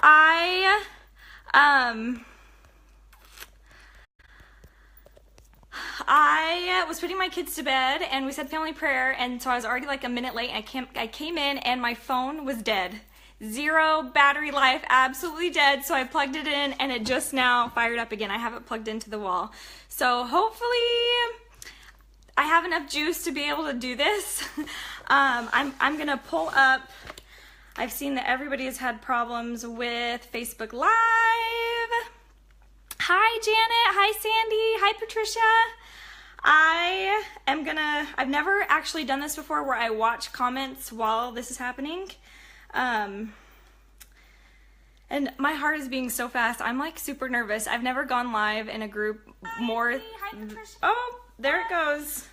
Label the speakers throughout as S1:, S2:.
S1: I I was putting my kids to bed and we said family prayer, and so I was already like a minute late. I came in and my phone was dead. Zero battery life, absolutely dead. So I plugged it in and it just now fired up again. I have it plugged into the wall. So hopefully I have enough juice to be able to do this. I'm gonna pull up. I've seen that everybody has had problems with Facebook Live. Hi Janet, hi Sandy, hi Patricia. I've never actually done this before where I watch comments while this is happening. And my heart is beating so fast. I'm like super nervous. I've never gone live in a group more. Hi, Patricia. Oh, there it goes.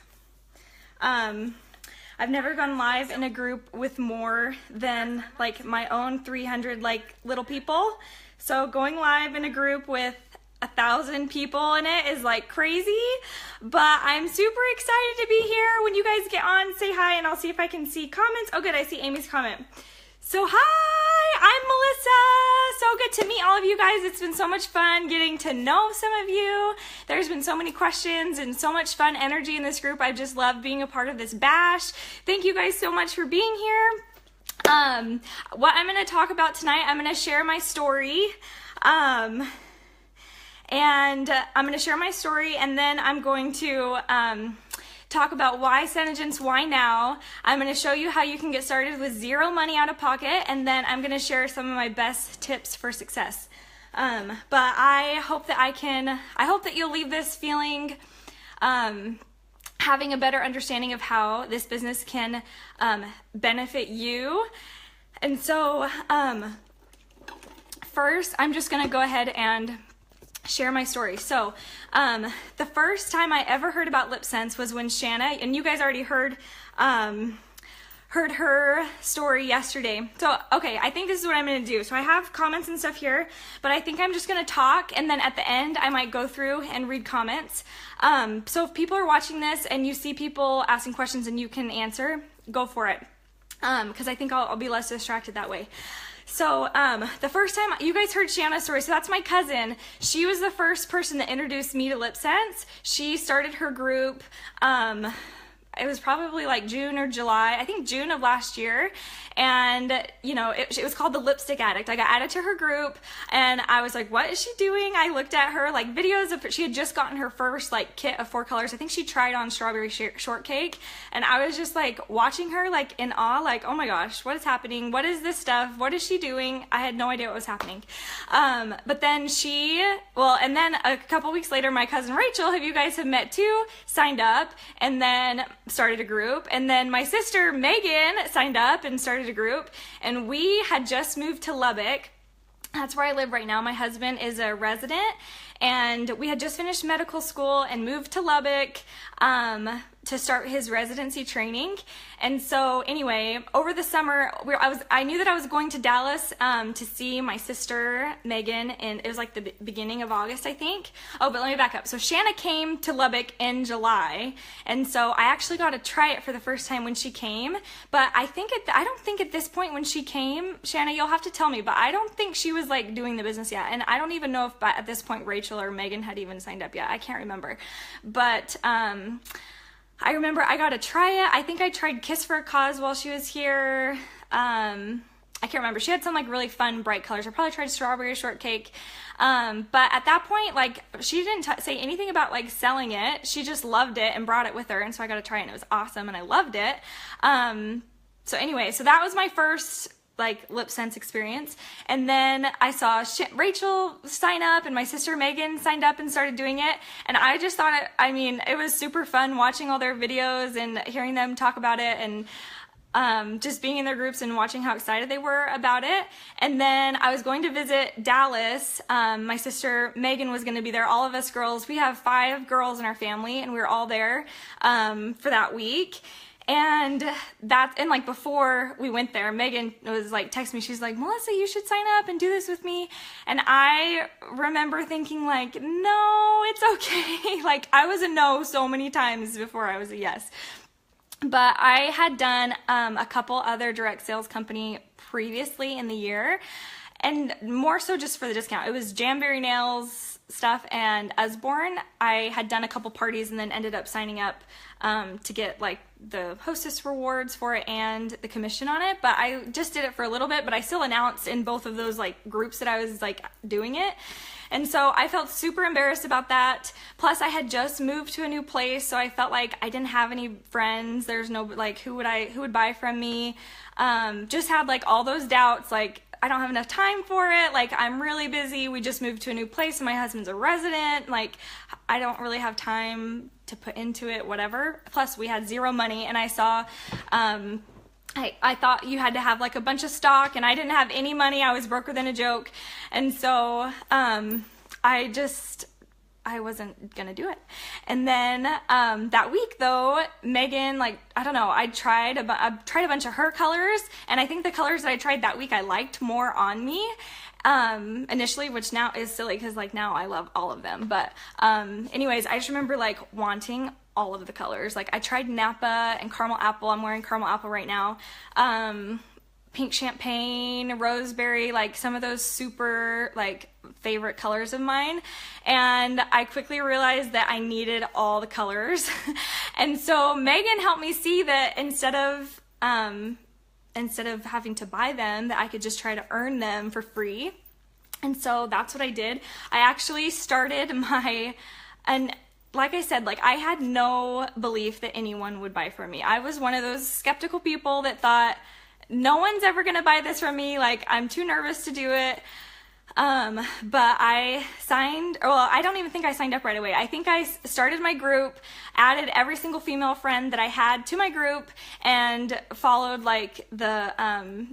S1: I've never gone live in a group with more than like my own 300 like little people. So going live in a group with 1,000 people in it is like crazy, but I'm super excited to be here. When you guys get on, say hi and I'll see if I can see comments. Oh good, I see Amy's comment. So hi, I'm Melissa. So good to meet all of you guys. It's been so much fun getting to know some of you. There's been so many questions and so much fun energy in this group. I just love being a part of this bash. Thank you guys so much for being here. What I'm going to talk about tonight, I'm going to share my story. And I'm going to share my story, and then I'm going to talk about why Senegence, why now. I'm going to show you how you can get started with zero money out of pocket, and then I'm going to share some of my best tips for success. But I hope that you'll leave this feeling, having a better understanding of how this business can benefit you. And so first, I'm just going to go ahead and share my story. So the first time I ever heard about LipSense was when Shanna, and you guys already heard her story yesterday. So okay, I think this is what I'm going to do. So I have comments and stuff here, but I think I'm just going to talk, and then at the end I might go through and read comments. So if people are watching this and you see people asking questions and you can answer, go for it, because I think I'll be less distracted that way. So the first time, you guys heard Shanna's story, so that's my cousin. She was the first person that introduced me to LipSense. She started her group, it was probably like June or July, I think June of last year, and you know, it was called the Lipstick Addict. I got added to her group, and I was like, what is she doing? I looked at her like videos of, she had just gotten her first like kit of 4 colors. I think she tried on strawberry shortcake, and I was just like watching her like in awe, like, oh my gosh, what is happening? What is this stuff? What is she doing? I had no idea what was happening. But then and then a couple weeks later, my cousin Rachel, who you guys have met too, signed up and then started a group. And then my sister Megan signed up and started a group, and we had just moved to Lubbock. That's where I live right now. My husband is a resident, and we had just finished medical school and moved to Lubbock to start his residency training. And so anyway, over the summer, I knew that I was going to Dallas to see my sister Megan, and it was like the beginning of August, I think. Oh, but let me back up. So Shanna came to Lubbock in July, and so I actually got to try it for the first time when she came. But I don't think at this point when she came, Shanna, you'll have to tell me, but I don't think she was like doing the business yet, and I don't even know if at this point Rachel or Megan had even signed up yet. I can't remember, but I remember I got to try it. I think I tried Kiss for a Cause while she was here. I can't remember. She had some like really fun bright colors. I probably tried strawberry shortcake. But at that point, like, she didn't say anything about like selling it. She just loved it and brought it with her. And so I got to try it, and it was awesome, and I loved it. So anyway, so that was my first like LipSense experience. And then I saw Rachel sign up, and my sister Megan signed up and started doing it. And I just thought it was super fun watching all their videos and hearing them talk about it, and just being in their groups and watching how excited they were about it. And then I was going to visit Dallas. My sister Megan was going to be there. All of us girls, we have 5 girls in our family, and we were all there for that week. And like before we went there, Megan was like texting me. She's like, Melissa, you should sign up and do this with me. And I remember thinking like, no, it's okay. Like, I was a no so many times before I was a yes. But I had done a couple other direct sales company previously in the year. and more so just for the discount. It was Jamberry Nails stuff and Usborne. I had done a couple parties and then ended up signing up to get like the hostess rewards for it and the commission on it, but I just did it for a little bit, but I still announced in both of those like groups that I was like doing it. And so I felt super embarrassed about that. Plus I had just moved to a new place, so I felt like I didn't have any friends. There's no, like, who would buy from me? Just had like all those doubts, like I don't have enough time for it. Like, I'm really busy. We just moved to a new place and my husband's a resident. Like, I don't really have time to put into it, whatever. Plus we had zero money, and I saw, I thought you had to have like a bunch of stock, and I didn't have any money. I was broker than a joke. And so, I wasn't gonna do it. And then that week though, Megan, like, I don't know, I tried a bunch of her colors, and I think the colors that I tried that week I liked more on me initially, which now is silly because like now I love all of them. But anyways, I just remember like wanting all of the colors. Like I tried Napa and Caramel Apple. I'm wearing Caramel Apple right now. Pink Champagne, Roseberry, like some of those super like favorite colors of mine. And I quickly realized that I needed all the colors. And so Megan helped me see that instead of having to buy them, that I could just try to earn them for free. And so that's what I did. I actually started and like I said, like I had no belief that anyone would buy from me. I was one of those skeptical people that thought, no one's ever gonna buy this from me, like I'm too nervous to do it. But I signed, well, I don't even think I signed up right away. I think I started my group, added every single female friend that I had to my group, and followed like the,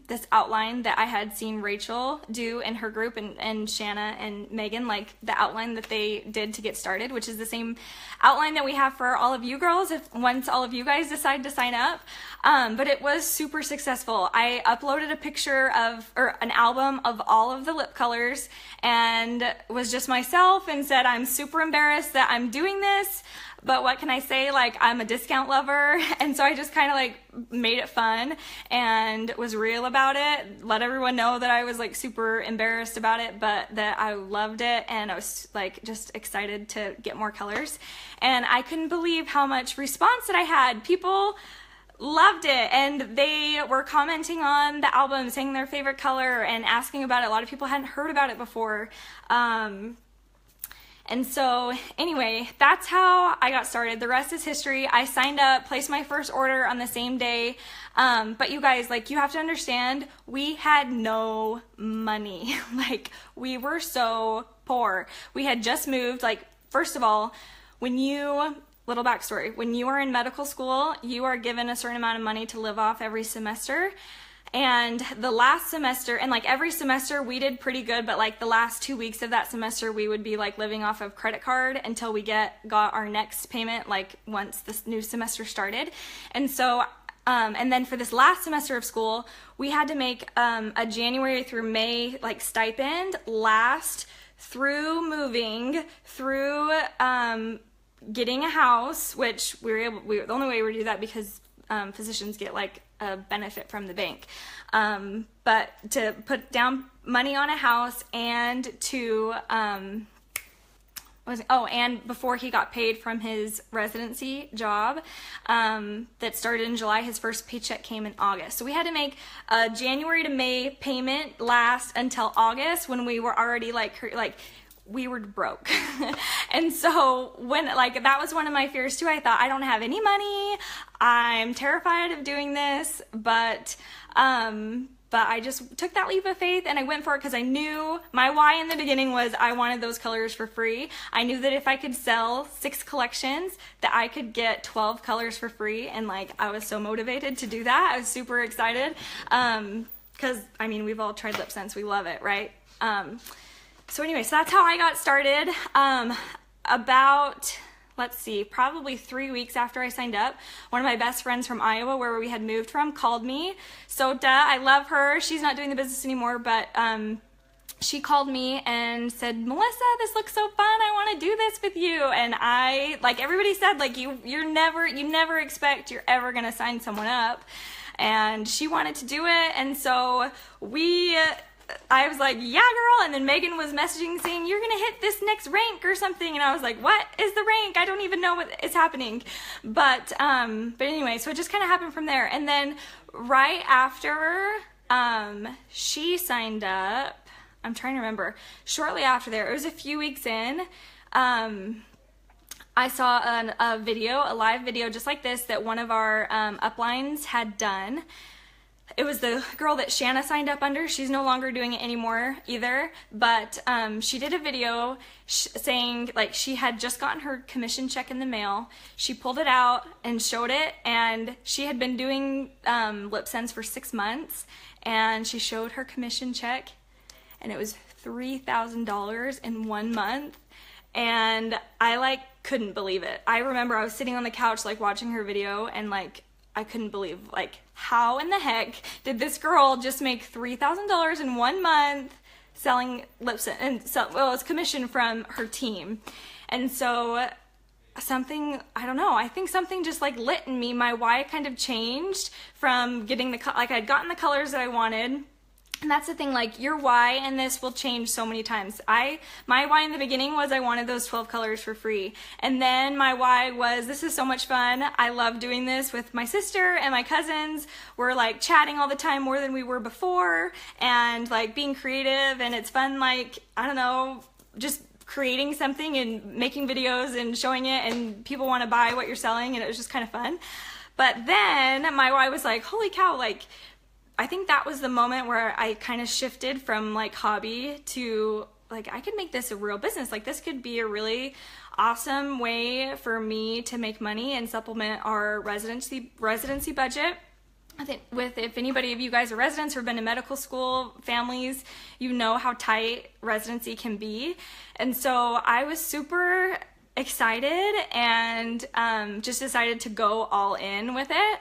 S1: this outline that I had seen Rachel do in her group, and Shanna and Megan, like the outline that they did to get started, which is the same outline that we have for all of you girls once all of you guys decide to sign up. But it was super successful. I uploaded a picture or an album of all of the lip colors, and was just myself, and said, I'm super embarrassed that I'm doing this, but what can I say? Like, I'm a discount lover. And so I just kind of like made it fun and was real about it. Let everyone know that I was like super embarrassed about it, but that I loved it. And I was like just excited to get more colors. And I couldn't believe how much response that I had. People loved it, and they were commenting on the album, saying their favorite color and asking about it. A lot of people hadn't heard about it before. And so anyway, that's how I got started. The rest is history. I signed up, placed my first order on the same day. But you guys, like, you have to understand, we had no money. Like, we were so poor. We had just moved. Like, first of all, little backstory, when you are in medical school, you are given a certain amount of money to live off every semester. And the last semester, and like every semester we did pretty good, but like the last 2 weeks of that semester we would be like living off of credit card until we got our next payment, like once this new semester started. And so and then for this last semester of school, we had to make a January through May like stipend last through moving, through getting a house, which the only way we do that because physicians get like a benefit from the bank, but to put down money on a house, and to and before he got paid from his residency job that started in July, his first paycheck came in August. So we had to make a January to May payment last until August, when we were already like we were broke. And so when, like, that was one of my fears too. I thought, I don't have any money. I'm terrified of doing this, but I just took that leap of faith and I went for it because I knew my why in the beginning was I wanted those colors for free. I knew that if I could sell 6 collections, that I could get 12 colors for free. And like, I was so motivated to do that. I was super excited. Cause I mean, we've all tried LipSense. We love it, right? So anyway, so that's how I got started. About, let's see, probably 3 weeks after I signed up, one of my best friends from Iowa, where we had moved from, called me. So I love her. She's not doing the business anymore, but she called me and said, Melissa, this looks so fun. I want to do this with you. And I, like everybody said, like you never expect you're ever going to sign someone up. And she wanted to do it. And so we I was like, yeah, girl. And then Megan was messaging saying, you're going to hit this next rank or something. And I was like, what is the rank? I don't even know what is happening. But anyway, so it just kind of happened from there. And then right after she signed up, I'm trying to remember, shortly after there, it was a few weeks in, I saw a video, a live video just like this that one of our uplines had done. It was the girl that Shanna signed up under. She's no longer doing it anymore either, but she did a video saying like she had just gotten her commission check in the mail. She pulled it out and showed it, and she had been doing LipSense for 6 months, and she showed her commission check, and it was $3,000 in 1 month. And I like couldn't believe it. I remember I was sitting on the couch like watching her video, and like I couldn't believe, like, how in the heck did this girl just make $3,000 in 1 month selling LipSense? And so, well, it's commission from her team. And so something, I don't know, I think something just like lit in me. My why kind of changed from getting like I'd gotten the colors that I wanted. And that's the thing, like, your why in this will change so many times. My why in the beginning was I wanted those 12 colors for free. And then my why was, this is so much fun. I love doing this with my sister and my cousins. We're like chatting all the time more than we were before, and like being creative, and it's fun, like, I don't know, just creating something and making videos and showing it, and people want to buy what you're selling, and it was just kind of fun. But then my why was like, holy cow, like, I think that was the moment where I kind of shifted from like hobby to like, I could make this a real business. Like, this could be a really awesome way for me to make money and supplement our residency budget. I think if anybody of you guys are residents or been to medical school families, you know how tight residency can be. And so I was super excited and just decided to go all in with it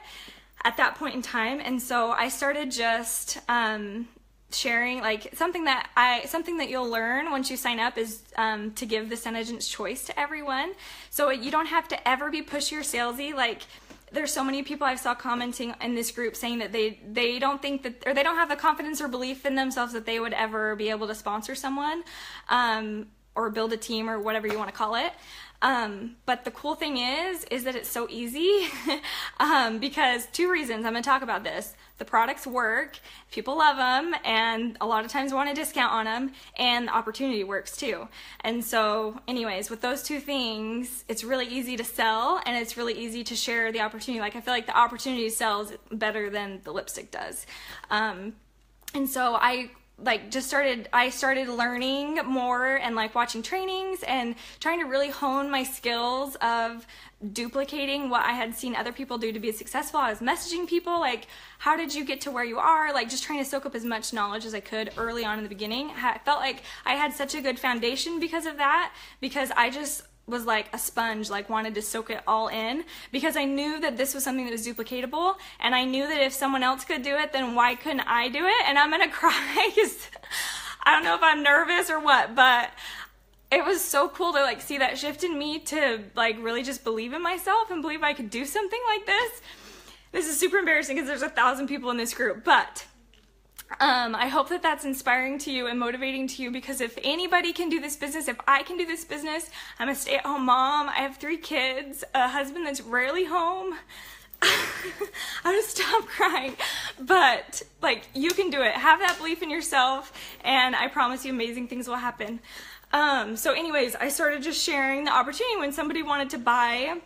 S1: at that point in time. And so I started just sharing, like, something that you'll learn once you sign up is to give the Senegence choice to everyone. So you don't have to ever be pushy or salesy. Like, there's so many people I saw commenting in this group saying that they don't think that, or they don't have the confidence or belief in themselves that they would ever be able to sponsor someone or build a team or whatever you want to call it. But the cool thing is that it's so easy because 2 reasons. I'm going to talk about this. The products work, people love them, and a lot of times want a discount on them, and the opportunity works too. And so anyways, with those 2 things, it's really easy to sell, and it's really easy to share the opportunity. Like, I feel like the opportunity sells better than the lipstick does. And so I started learning more and like watching trainings and trying to really hone my skills of duplicating what I had seen other people do to be successful. I was messaging people like, how did you get to where you are? Like, just trying to soak up as much knowledge as I could early on in the beginning. I felt like I had such a good foundation because of that, because I just was like a sponge, like wanted to soak it all in, because I knew that this was something that was duplicatable, and I knew that if someone else could do it, then why couldn't I do it? And I'm gonna cry because I don't know if I'm nervous or what, but it was so cool to like see that shift in me to like really just believe in myself and believe I could do something like this. This is super embarrassing because there's 1,000 people in this group, but I hope that that's inspiring to you and motivating to you, because if anybody can do this business, if I can do this business, I'm a stay-at-home mom, I have 3 kids, a husband that's rarely home. I'm gonna stop crying, but like, you can do it. Have that belief in yourself, and I promise you amazing things will happen. So anyways, I started just sharing the opportunity. When somebody wanted to buy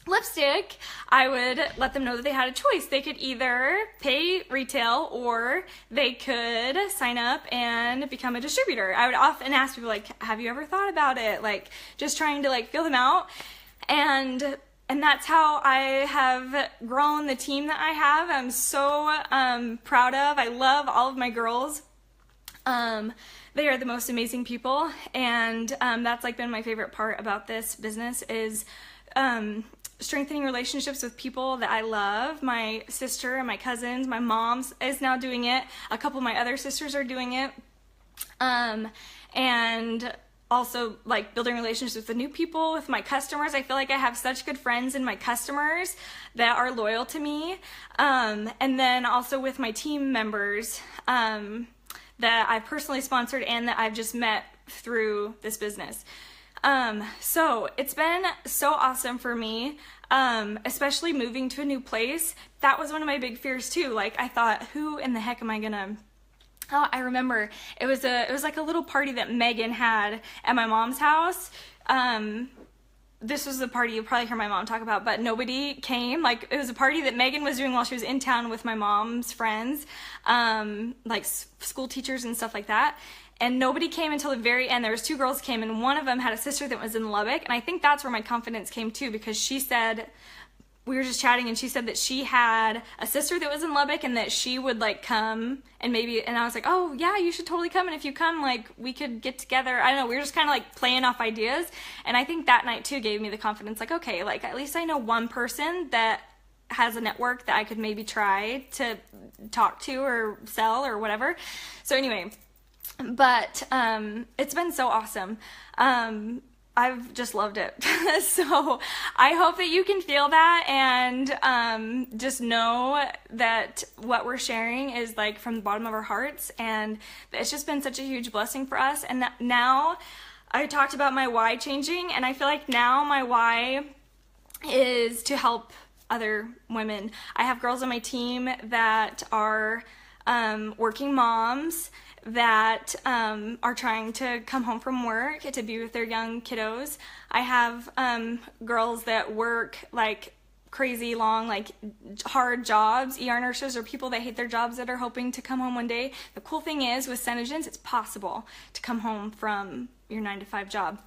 S1: lipstick, I would let them know that they had a choice. They could either pay retail, or they could sign up and become a distributor. I would often ask people like, have you ever thought about it? Like, just trying to like feel them out. And that's how I have grown the team that I have. I'm so proud of. I love all of my girls. They are the most amazing people, and that's like been my favorite part about this business is strengthening relationships with people that I love. My sister and my cousins, my mom is now doing it. A couple of my other sisters are doing it. And also like building relationships with the new people, with my customers. I feel like I have such good friends in my customers that are loyal to me. And then also with my team members, that I've personally sponsored and that I've just met through this business. So it's been so awesome for me, especially moving to a new place. That was one of my big fears too. Like, I thought, who in the heck am I gonna... Oh, I remember it was like a little party that Megan had at my mom's house. This was the party you probably hear my mom talk about, but nobody came. Like, it was a party that Megan was doing while she was in town with my mom's friends, like school teachers and stuff like that. And nobody came until the very end. There was 2 girls came, and one of them had a sister that was in Lubbock. And I think that's where my confidence came too, because she said, we were just chatting, and she said that she had a sister that was in Lubbock and that she would like come and maybe, and I was like, oh yeah, you should totally come. And if you come, like, we could get together. I don't know. We were just kind of like playing off ideas. And I think that night too gave me the confidence, like, okay, like at least I know one person that has a network that I could maybe try to talk to or sell or whatever. So anyway, but it's been so awesome. I've just loved it. So I hope that you can feel that and just know that what we're sharing is like from the bottom of our hearts, and it's just been such a huge blessing for us. And now I talked about my why changing, and I feel like now my why is to help other women. I have girls on my team that are working moms that are trying to come home from work to be with their young kiddos. I have girls that work like crazy long, like hard jobs, ER nurses, or people that hate their jobs that are hoping to come home one day. The cool thing is with Senegence, it's possible to come home from your 9-to-5 job.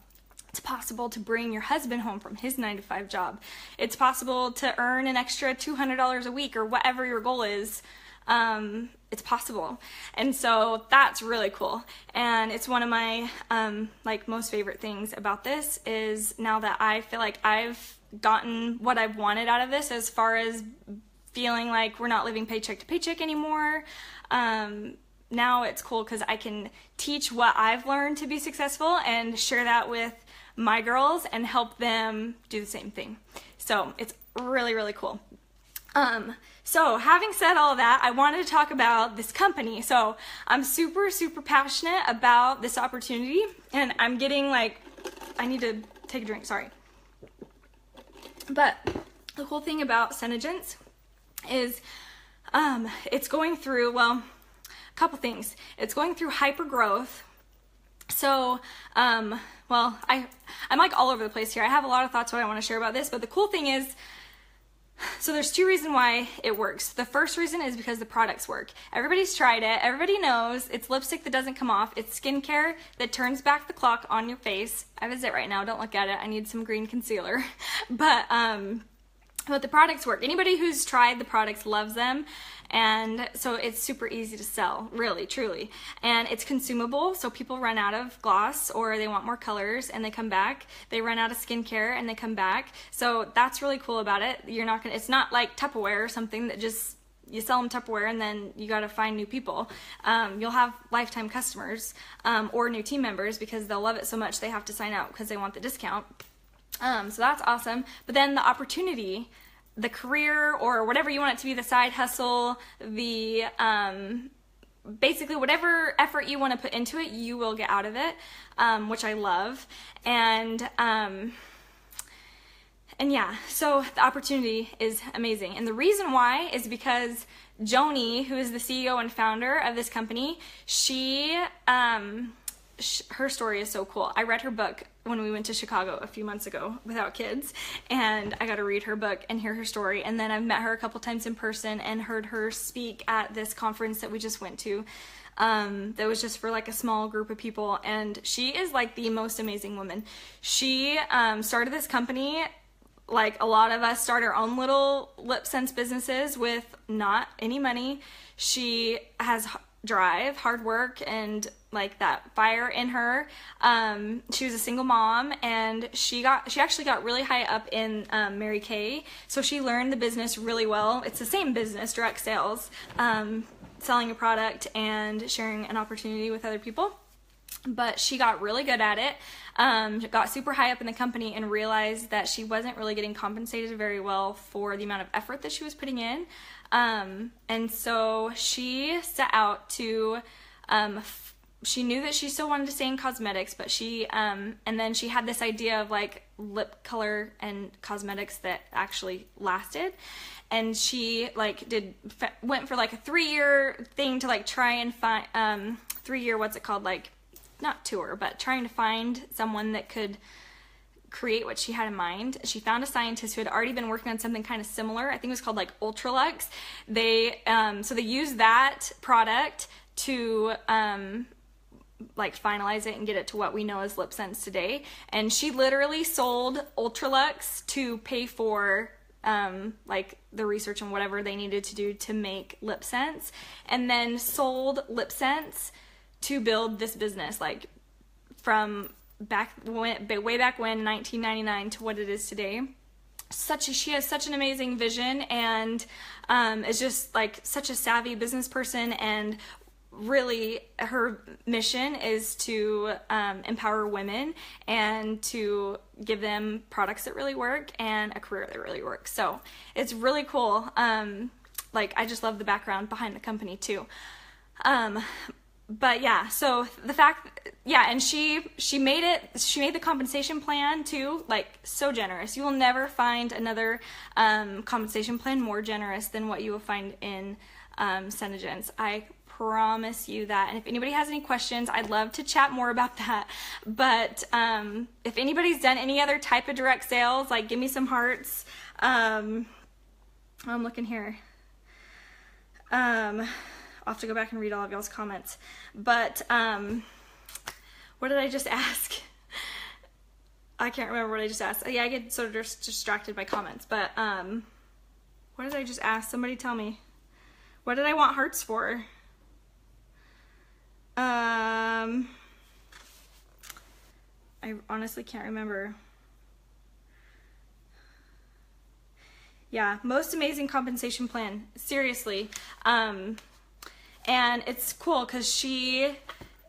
S1: It's possible to bring your husband home from his 9-to-5 job. It's possible to earn an extra $200 a week or whatever your goal is. It's possible. And so that's really cool. And it's one of my like most favorite things about this is now that I feel like I've gotten what I've wanted out of this, as far as feeling like we're not living paycheck to paycheck anymore. Now it's cool because I can teach what I've learned to be successful and share that with my girls and help them do the same thing. So it's really, really cool. So having said all that, I wanted to talk about this company. So I'm super, super passionate about this opportunity, and I'm getting like, I need to take a drink, sorry. But the cool thing about Senegence is it's going through, well, a couple things. It's going through hyper growth. So, well, I'm like all over the place here. I have a lot of thoughts what I want to share about this, but the cool thing is, so there's 2 reasons why it works. The first reason is because the products work. Everybody's tried it. Everybody knows it's lipstick that doesn't come off. It's skincare that turns back the clock on your face. I have a zit right now. Don't look at it. I need some green concealer. But the products work. Anybody who's tried the products loves them. And so it's super easy to sell, really, truly. And it's consumable, so people run out of gloss or they want more colors and they come back. They run out of skincare and they come back. So that's really cool about it. It's not like Tupperware or something that just, you sell them Tupperware and then you gotta find new people. You'll have lifetime customers or new team members because they'll love it so much they have to sign out because they want the discount. So that's awesome. But then the opportunity, the career, or whatever you want it to be, the side hustle, the basically whatever effort you want to put into it, you will get out of it, which I love. And yeah, so the opportunity is amazing. And the reason why is because Joni, who is the CEO and founder of this company, her story is so cool. I read her book when we went to Chicago a few months ago without kids, and I got to read her book and hear her story. And then I've met her a couple times in person and heard her speak at this conference that we just went to. That was just for like a small group of people, and she is like the most amazing woman. She started this company like a lot of us start our own little LipSense businesses with not any money. She has drive, hard work, and like that fire in her. She was a single mom, and she actually got really high up in Mary Kay, so she learned the business really well. It's the same business, direct sales, selling a product and sharing an opportunity with other people. But she got really good at it, got super high up in the company, and realized that she wasn't really getting compensated very well for the amount of effort that she was putting in. And so she set out to she knew that she still wanted to stay in cosmetics, but and then she had this idea of like lip color and cosmetics that actually lasted. And she like went for like a 3-year thing to like try and find, 3-year, what's it called? Like, not tour, but trying to find someone that could create what she had in mind. She found a scientist who had already been working on something kind of similar. I think it was called like Ultralux. So they used that product to, like finalize it and get it to what we know as LipSense today. And she literally sold Ultralux to pay for like the research and whatever they needed to do to make LipSense, and then sold LipSense to build this business, like from way back when, 1999, to what it is today. She has such an amazing vision, and is just like such a savvy business person, and really her mission is to empower women and to give them products that really work and a career that really works. So it's really cool. Like, I just love the background behind the company too. But yeah, so the fact, yeah, and she made the compensation plan too, like, so generous. You will never find another compensation plan more generous than what you will find in Senegence. I promise you that. And if anybody has any questions, I'd love to chat more about that. But if anybody's done any other type of direct sales, like, give me some hearts. I'm looking here. I'll have to go back and read all of y'all's comments. But what did I just ask? I can't remember what I just asked. Yeah, I get sort of distracted by comments. But what did I just ask? Somebody tell me. What did I want hearts for? I honestly can't remember. Yeah, most amazing compensation plan. Seriously. And it's cool because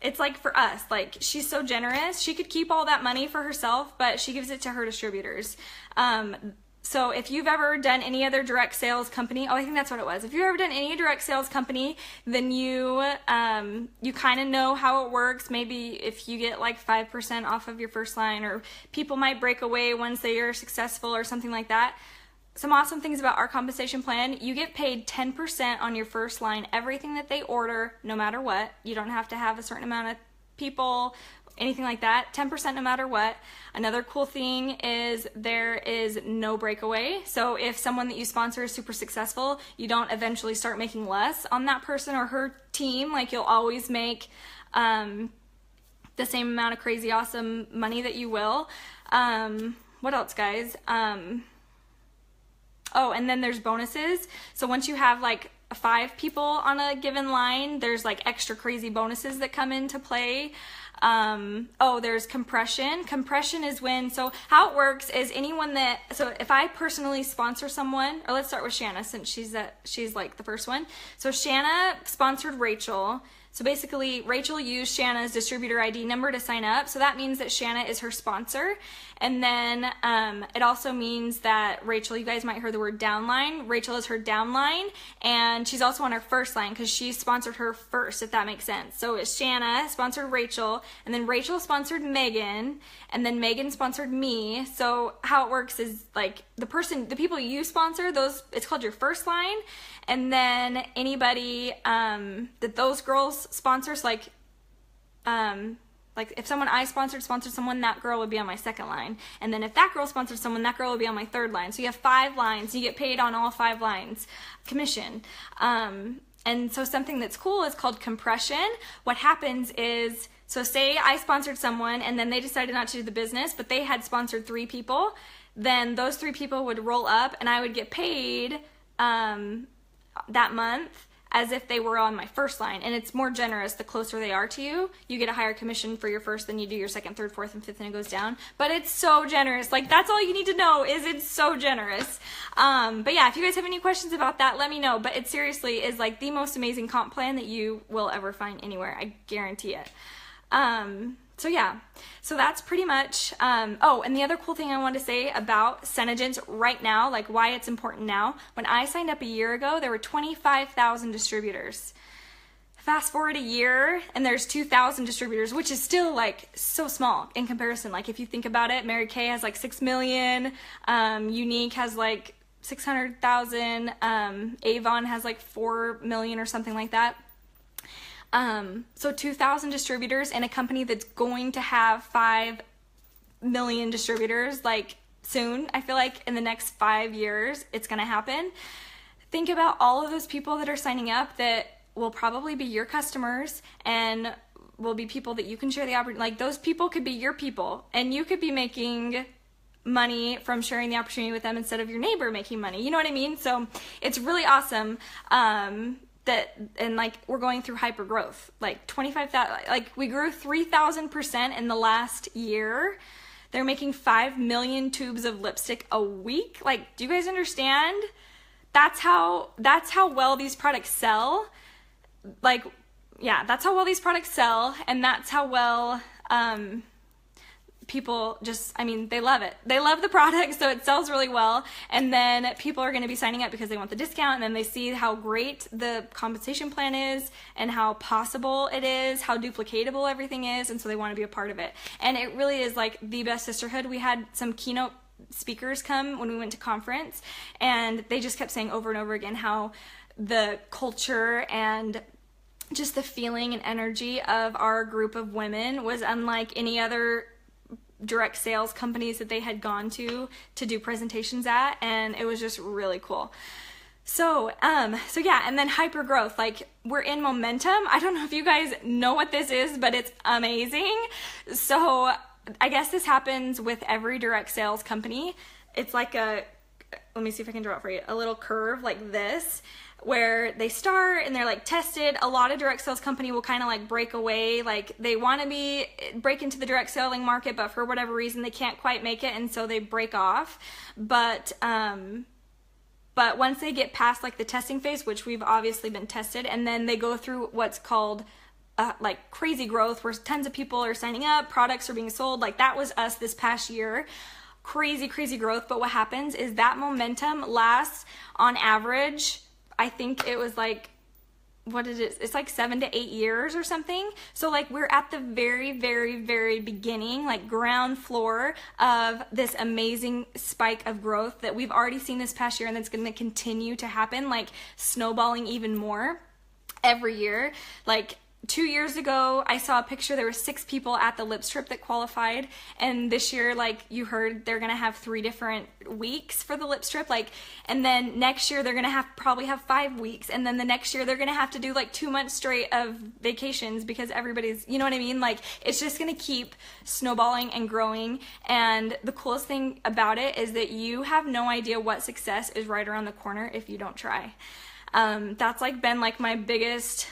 S1: it's like for us, like, she's so generous. She could keep all that money for herself, but she gives it to her distributors. So if you've ever done any other direct sales company, I think that's what it was. If you've ever done any direct sales company, then you kind of know how it works. Maybe if you get like 5% off of your first line, or people might break away once they are successful or something like that. Some awesome things about our compensation plan: you get paid 10% on your first line, everything that they order, no matter what. You don't have to have a certain amount of people, anything like that. 10% no matter what. Another cool thing is there is no breakaway. So if someone that you sponsor is super successful, you don't eventually start making less on that person or her team. Like, you'll always make the same amount of crazy awesome money that you will. What else, guys? Oh, and then there's bonuses. So once you have like 5 people on a given line, there's like extra crazy bonuses that come into play. Oh, there's compression. Compression is when, so how it works is so if I personally sponsor someone, or let's start with Shanna, since she's like the first one. So Shanna sponsored Rachel. So basically, Rachel used Shanna's distributor ID number to sign up. So that means that Shanna is her sponsor. And then it also means that Rachel, you guys might hear the word downline. Rachel is her downline. And she's also on her first line because she sponsored her first, if that makes sense. So it's Shanna sponsored Rachel. And then Rachel sponsored Megan. And then Megan sponsored me. So how it works is, like, the people you sponsor, it's called your first line. And then anybody that those girls sponsors, like if someone I sponsored someone, that girl would be on my second line. And then if that girl sponsored someone, that girl would be on my third line. So you have 5 lines. You get paid on all 5 lines, commission. And so something that's cool is called compression. What happens is, so say I sponsored someone and then they decided not to do the business, but they had sponsored 3 people. Then those 3 people would roll up and I would get paid that month as if they were on my first line. And it's more generous the closer they are to you. You get a higher commission for your first than you do your second, third, fourth, and fifth, and it goes down. But it's so generous. Like, that's all you need to know, is it's so generous. But yeah, if you guys have any questions about that, let me know. But it seriously is like the most amazing comp plan that you will ever find anywhere. I guarantee it. So yeah, so that's pretty much, oh, and the other cool thing I wanted to say about Senegence right now, like why it's important now, when I signed up a year ago, there were 25,000 distributors. fast forward a year and there's 2,000 distributors, which is still like so small in comparison. Like if you think about it, Mary Kay has like 6 million, Unique has like 600,000, Avon has like 4 million or something like that. So 2,000 distributors in a company that's going to have 5 million distributors like soon. I feel like in the next 5 years it's going to happen. Think about all of those people that are signing up that will probably be your customers and will be people that you can share the opportunity. Like those people could be your people and you could be making money from sharing the opportunity with them instead of your neighbor making money. You know what I mean? So it's really awesome. And like we're going through hyper growth, like 25,000, like we grew 3,000% in the last year. They're making 5 million tubes of lipstick a week. Like, do you guys understand? That's how well these products sell. Like, yeah, that's how well these products sell, and that's how well people just, I mean, they love it. They love the product, so it sells really well, and then people are going to be signing up because they want the discount, and then they see how great the compensation plan is and how possible it is, how duplicatable everything is, and so they want to be a part of it. And it really is like the best sisterhood. We had some keynote speakers come when we went to conference, and they just kept saying over and over again how the culture and just the feeling and energy of our group of women was unlike any other direct sales companies that they had gone to do presentations at, and it was just really cool. So yeah, and then hyper growth, like we're in momentum. I don't know if you guys know what this is, but it's amazing. So I guess this happens with every direct sales company. It's like let me see if I can draw it for you, a little curve like this, where they start and they're like tested. A lot of direct sales company will kind of like break away, like they want to break into the direct selling market, but for whatever reason they can't quite make it, and so they break off. But once they get past like the testing phase, which we've obviously been tested, and then they go through what's called like crazy growth, where tons of people are signing up, products are being sold. Like that was us this past year. Crazy growth. But what happens is that momentum lasts on average, I think it was like, what is it? It's like 7 to 8 years or something. So like we're at the very beginning, like ground floor of this amazing spike of growth that we've already seen this past year, and that's going to continue to happen, like snowballing even more every year. Like 2 years ago, I saw a picture, there were 6 people at the lip strip that qualified, and this year, like you heard, they're gonna have 3 different weeks for the lip strip, like, and then next year they're gonna probably have 5 weeks, and then the next year they're gonna have to do like 2 months straight of vacations because everybody's, you know what I mean? Like, it's just gonna keep snowballing and growing, and the coolest thing about it is that you have no idea what success is right around the corner if you don't try. That's like been like my biggest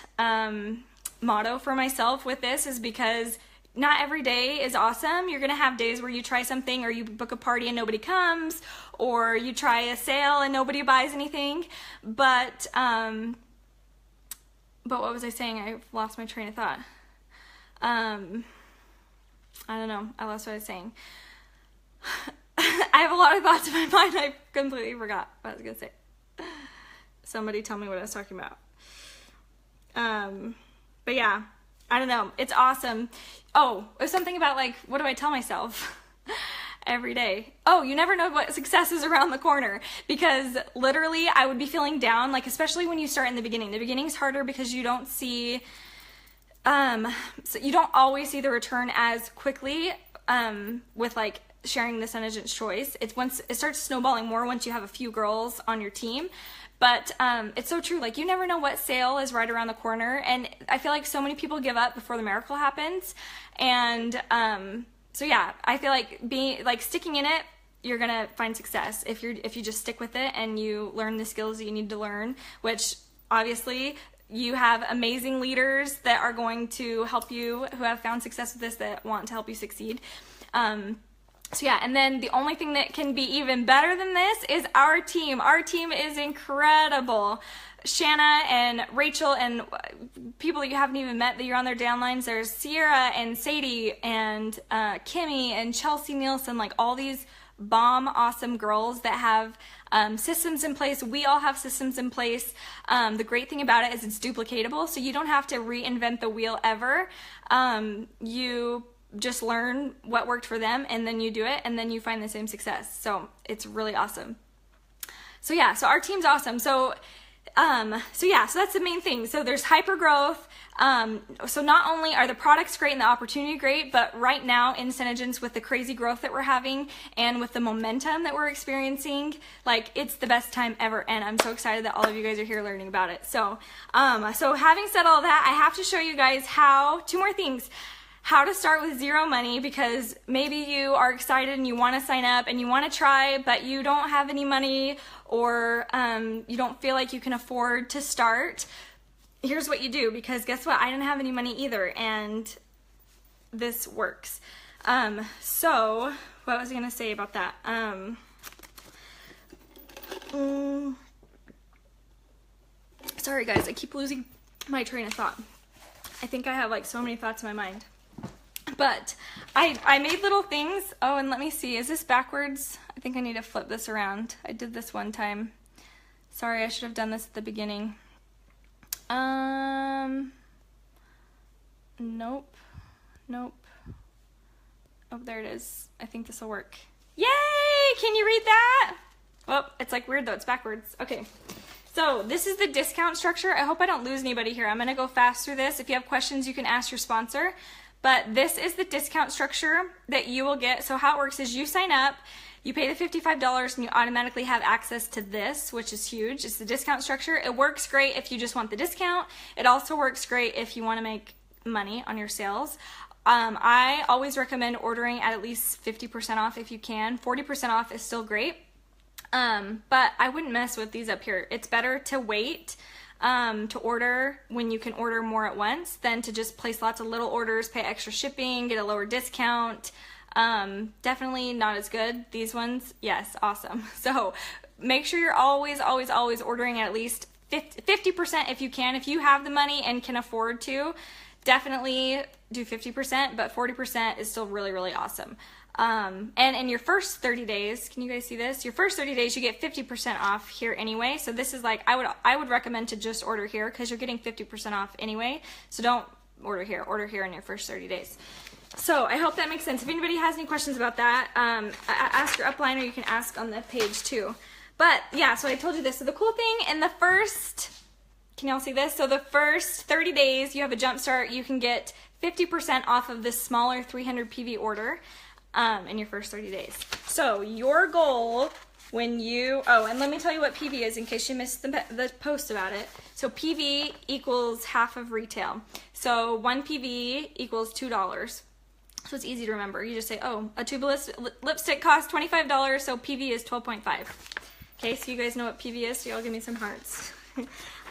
S1: motto for myself with this, is because not every day is awesome. You're gonna have days where you try something, or you book a party and nobody comes, or you try a sale and nobody buys anything. But what was I saying? I lost my train of thought. I don't know. I lost what I was saying. I have a lot of thoughts in my mind. I completely forgot what I was gonna say. Somebody tell me what I was talking about. But yeah, I don't know. It's awesome. Oh, it was something about like, what do I tell myself every day? Oh, you never know what success is around the corner, because literally I would be feeling down, like especially when you start in the beginning. The beginning's harder because you don't see, so you don't always see the return as quickly with like sharing the Senegence choice. It's once it starts snowballing more once you have a few girls on your team. But it's so true. Like, you never know what sale is right around the corner, and I feel like so many people give up before the miracle happens. And so yeah, I feel like sticking in it, you're gonna find success if you just stick with it and you learn the skills that you need to learn. Which obviously you have amazing leaders that are going to help you, who have found success with this, that want to help you succeed. So yeah, and then the only thing that can be even better than this is our team. Our team is incredible. Shanna and Rachel and people that you haven't even met that you're on their downlines. There's Sierra and Sadie and Kimmy and Chelsea Nielsen, like all these bomb awesome girls that have systems in place. We all have systems in place. The great thing about it is it's duplicatable, so you don't have to reinvent the wheel ever. You just learn what worked for them, and then you do it, and then you find the same success. So it's really awesome. So yeah, so our team's awesome. So that's the main thing. So there's hyper growth. So not only are the products great and the opportunity great, but right now in Senegence, with the crazy growth that we're having and with the momentum that we're experiencing, like, it's the best time ever. And I'm so excited that all of you guys are here learning about it. So, so having said all that, I have to show you guys two more things. How to start with zero money, because maybe you are excited and you want to sign up and you want to try, but you don't have any money, or you don't feel like you can afford to start. Here's what you do, because guess what? I didn't have any money either, and this works. So what was I going to say about that? Sorry guys, I keep losing my train of thought. I think I have like so many thoughts in my mind. But I made little things. Oh, and let me see. Is this backwards? I think I need to flip this around. I did this one time. Sorry, I should have done this at the beginning. Nope. Oh, there it is. I think this will work. Yay! Can you read that? Oh, it's like weird though. It's backwards. Okay. So this is the discount structure. I hope I don't lose anybody here. I'm going to go fast through this. If you have questions, you can ask your sponsor. But this is the discount structure that you will get. So how it works is you sign up, you pay the $55, and you automatically have access to this, which is huge. It's the discount structure. It works great if you just want the discount. It also works great if you want to make money on your sales. I always recommend ordering at least 50% off if you can. 40% off is still great. But I wouldn't mess with these up here. It's better to wait to order when you can order more at once than to just place lots of little orders, pay extra shipping, get a lower discount. Definitely not as good. These ones, yes, awesome. So make sure you're always ordering at least 50% if you can. If you have the money and can afford to, definitely do 50%, but 40% is still really, really awesome. And in your first 30 days, can you guys see this? Your first 30 days, you get 50% off here anyway. So this is like, I would recommend to just order here, because you're getting 50% off anyway. So don't order here in your first 30 days. So I hope that makes sense. If anybody has any questions about that, ask your upline, or you can ask on the page too. But yeah, so I told you this. So the cool thing in the first, can y'all see this? So the first 30 days, you have a jump start. You can get 50% off of this smaller 300 PV order. In your first 30 days. So your goal when you, oh, and let me tell you what PV is in case you missed the post about it. So PV equals half of retail. So 1 PV equals $2. So it's easy to remember. You just say, oh, a tube of lipstick costs $25, so PV is 12.5. Okay, so you guys know what PV is, so y'all give me some hearts.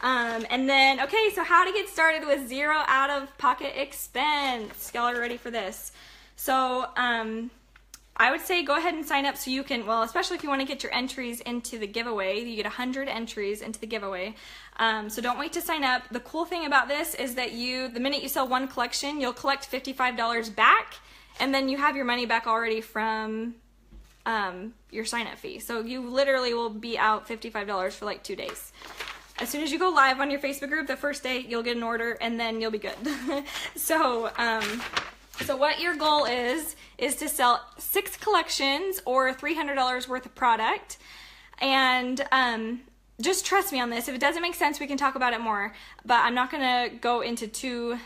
S1: And then, okay, so how to get started with zero out-of-pocket expense. Y'all are ready for this. So I would say go ahead and sign up so you can, well, especially if you want to get your entries into the giveaway. You get 100 entries into the giveaway. So don't wait to sign up. The cool thing about this is that the minute you sell one collection, you'll collect $55 back, and then you have your money back already from your sign-up fee. So you literally will be out $55 for like 2 days. As soon as you go live on your Facebook group, the first day you'll get an order, and then you'll be good. So what your goal is to sell 6 collections or $300 worth of product. And just trust me on this. If it doesn't make sense, we can talk about it more. But I'm not going to go into too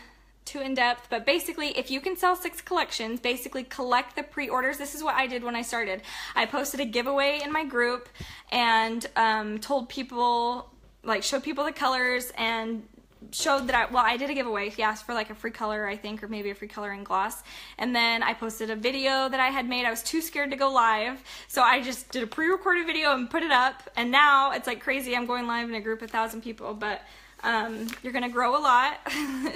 S1: in-depth. But basically, if you can sell 6 collections, basically collect the pre-orders. This is what I did when I started. I posted a giveaway in my group and told people, like, showed people the colors and showed that I did a giveaway. He asked for like a free color, I think, or maybe a free coloring gloss. And then I posted a video that I had made. I was too scared to go live, so I just did a pre-recorded video and put it up. And now it's like crazy. I'm going live in a group of 1,000 people, but you're gonna grow a lot.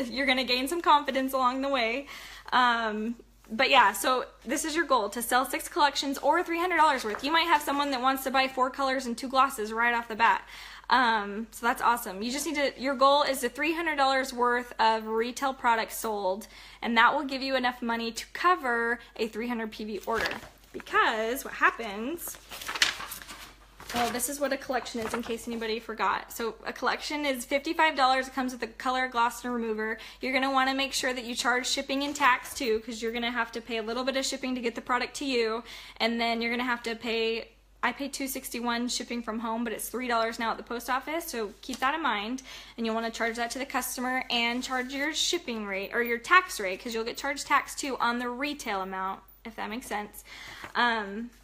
S1: You're gonna gain some confidence along the way. But yeah, so this is your goal, to sell 6 collections or $300 worth. You might have someone that wants to buy 4 colors and 2 glosses right off the bat. So that's awesome. You just need to, your goal is the $300 worth of retail products sold, and that will give you enough money to cover a 300 PV order. Because what happens Well, this is what a collection is in case anybody forgot. So a collection is $55. It comes with a color, gloss, and remover. You're going to want to make sure that you charge shipping and tax too, because you're going to have to pay a little bit of shipping to get the product to you, and then you're going to have to pay, I pay $2.61 shipping from home, but it's $3 now at the post office, so keep that in mind. And you'll want to charge that to the customer and charge your shipping rate, or your tax rate, because you'll get charged tax too on the retail amount, if that makes sense.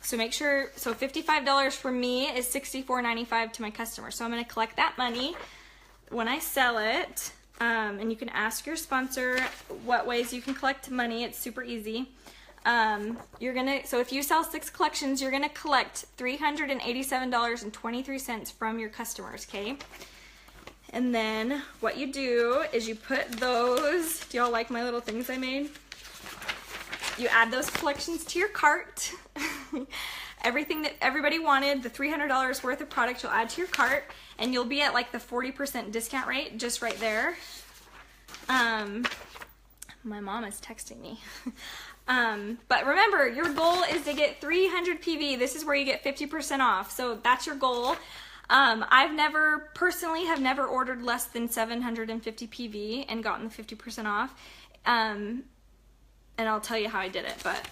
S1: So make sure, so $55 for me is $64.95 to my customer. So I'm going to collect that money when I sell it. And you can ask your sponsor what ways you can collect money. It's super easy. So if you sell 6 collections, you're going to collect $387.23 from your customers, okay? And then what you do is you put those, do y'all like my little things I made? You add those collections to your cart. Everything that everybody wanted, the $300 worth of product, you'll add to your cart, and you'll be at like the 40% discount rate just right there. My mom is texting me. But remember, your goal is to get 300 PV. This is where you get 50% off. So that's your goal. I've personally have never ordered less than 750 PV and gotten the 50% off. And I'll tell you how I did it, but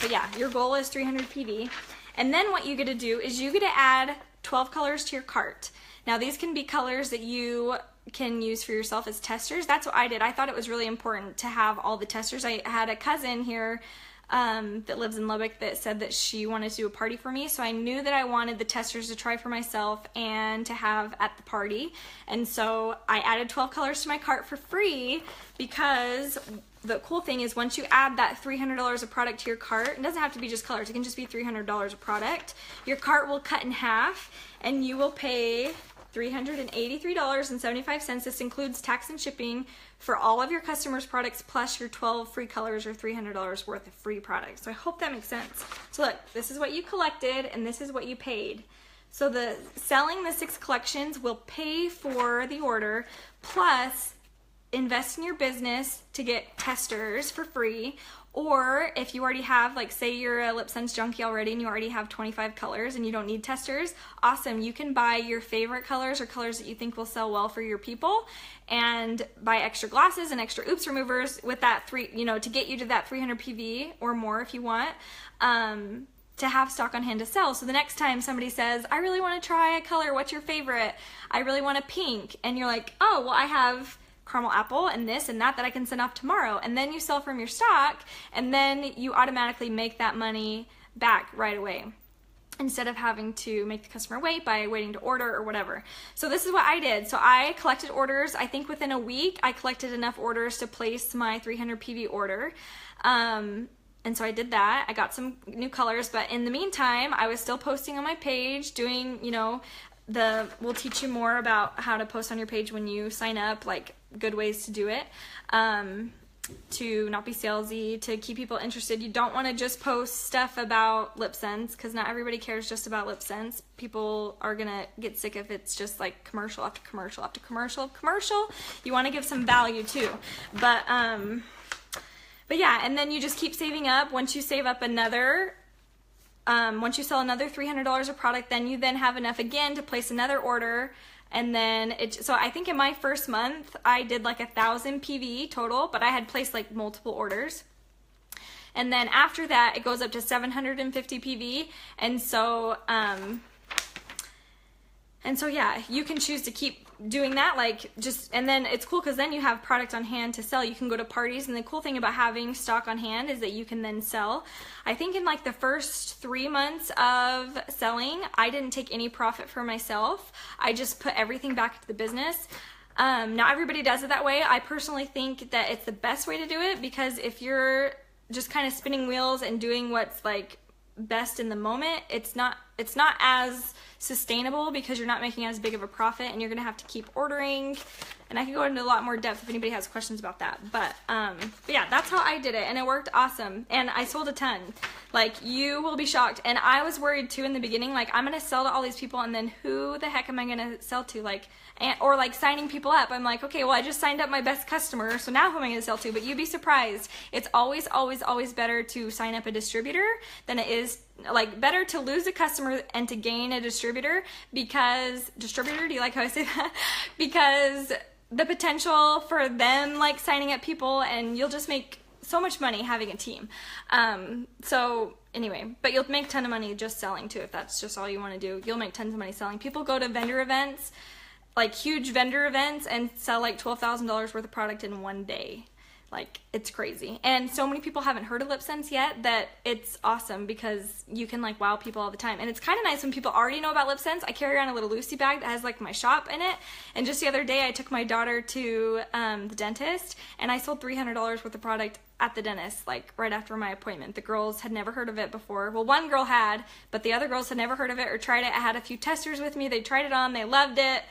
S1: yeah, your goal is 300 PV. And then what you get to do is you get to add 12 colors to your cart. Now these can be colors that you can use for yourself as testers. That's what I did. I thought it was really important to have all the testers. I had a cousin here that lives in Lubbock that said that she wanted to do a party for me, so I knew that I wanted the testers to try for myself and to have at the party. And so I added 12 colors to my cart for free, because the cool thing is once you add that $300 of product to your cart, it doesn't have to be just colors, it can just be $300 of product, your cart will cut in half and you will pay $383.75. This includes tax and shipping for all of your customers' products plus your 12 free colors or $300 worth of free products. So I hope that makes sense. So look, this is what you collected and this is what you paid. So selling the 6 collections will pay for the order, plus invest in your business to get testers for free. Or if you already have, like say you're a LipSense junkie already and you already have 25 colors and you don't need testers, awesome. You can buy your favorite colors or colors that you think will sell well for your people and buy extra glasses and extra oops removers with that to get you to that 300 PV or more if you want, to have stock on hand to sell. So the next time somebody says, I really want to try a color, what's your favorite? I really want a pink. And you're like, oh, well I have caramel apple and this and that I can send off tomorrow, and then you sell from your stock, and then you automatically make that money back right away instead of having to make the customer wait by waiting to order or whatever. So this is what I did. So I collected orders. I think within a week I collected enough orders to place my 300 PV order. And so I did that. I got some new colors, but in the meantime I was still posting on my page, doing, we'll teach you more about how to post on your page when you sign up, like good ways to do it, to not be salesy, to keep people interested. You don't want to just post stuff about LipSense, because not everybody cares just about LipSense. People are gonna get sick if it's just like commercial after commercial after commercial after commercial. You want to give some value too, but yeah, and then you just keep saving up. Once you save up another once you sell another $300 of product, then you have enough again to place another order. And then so I think in my first month I did like 1,000 PV total, but I had placed like multiple orders. And then after that it goes up to 750 PV. And so yeah, you can choose to keep doing that, and then it's cool because then you have product on hand to sell. You can go to parties, and the cool thing about having stock on hand is that you can then sell. I think in like the first 3 months of selling, I didn't take any profit for myself. I just put everything back into the business. Not everybody does it that way. I personally think that it's the best way to do it, because if you're just kind of spinning wheels and doing what's like best in the moment, it's not as sustainable, because you're not making as big of a profit and you're gonna have to keep ordering. And I can go into a lot more depth if anybody has questions about that, but yeah, that's how I did it, and it worked awesome, and I sold a ton. Like, you will be shocked. And I was worried too in the beginning, like, I'm gonna sell to all these people, and then who the heck am I gonna sell to? Or like signing people up. I'm like, okay, well I just signed up my best customer, so now who am I gonna sell to? But you'd be surprised. It's always, always, always better to sign up a distributor than it is like better to lose a customer and to gain a distributor, because distributor, do you like how I say that? Because the potential for them like signing up people, and you'll just make so much money having a team. So anyway, but you'll make a ton of money just selling too, if that's just all you want to do. You'll make tons of money selling. People go to vendor events, like huge vendor events, and sell like $12,000 worth of product in one day. Like, it's crazy. And so many people haven't heard of LipSense yet that it's awesome, because you can like wow people all the time. And it's kind of nice when people already know about LipSense. I carry around a little Lucy bag that has like my shop in it. And just the other day I took my daughter to the dentist, and I sold $300 worth of product at the dentist, like right after my appointment. The girls had never heard of it before. Well, one girl had, but the other girls had never heard of it or tried it. I had a few testers with me. They tried it on, they loved it.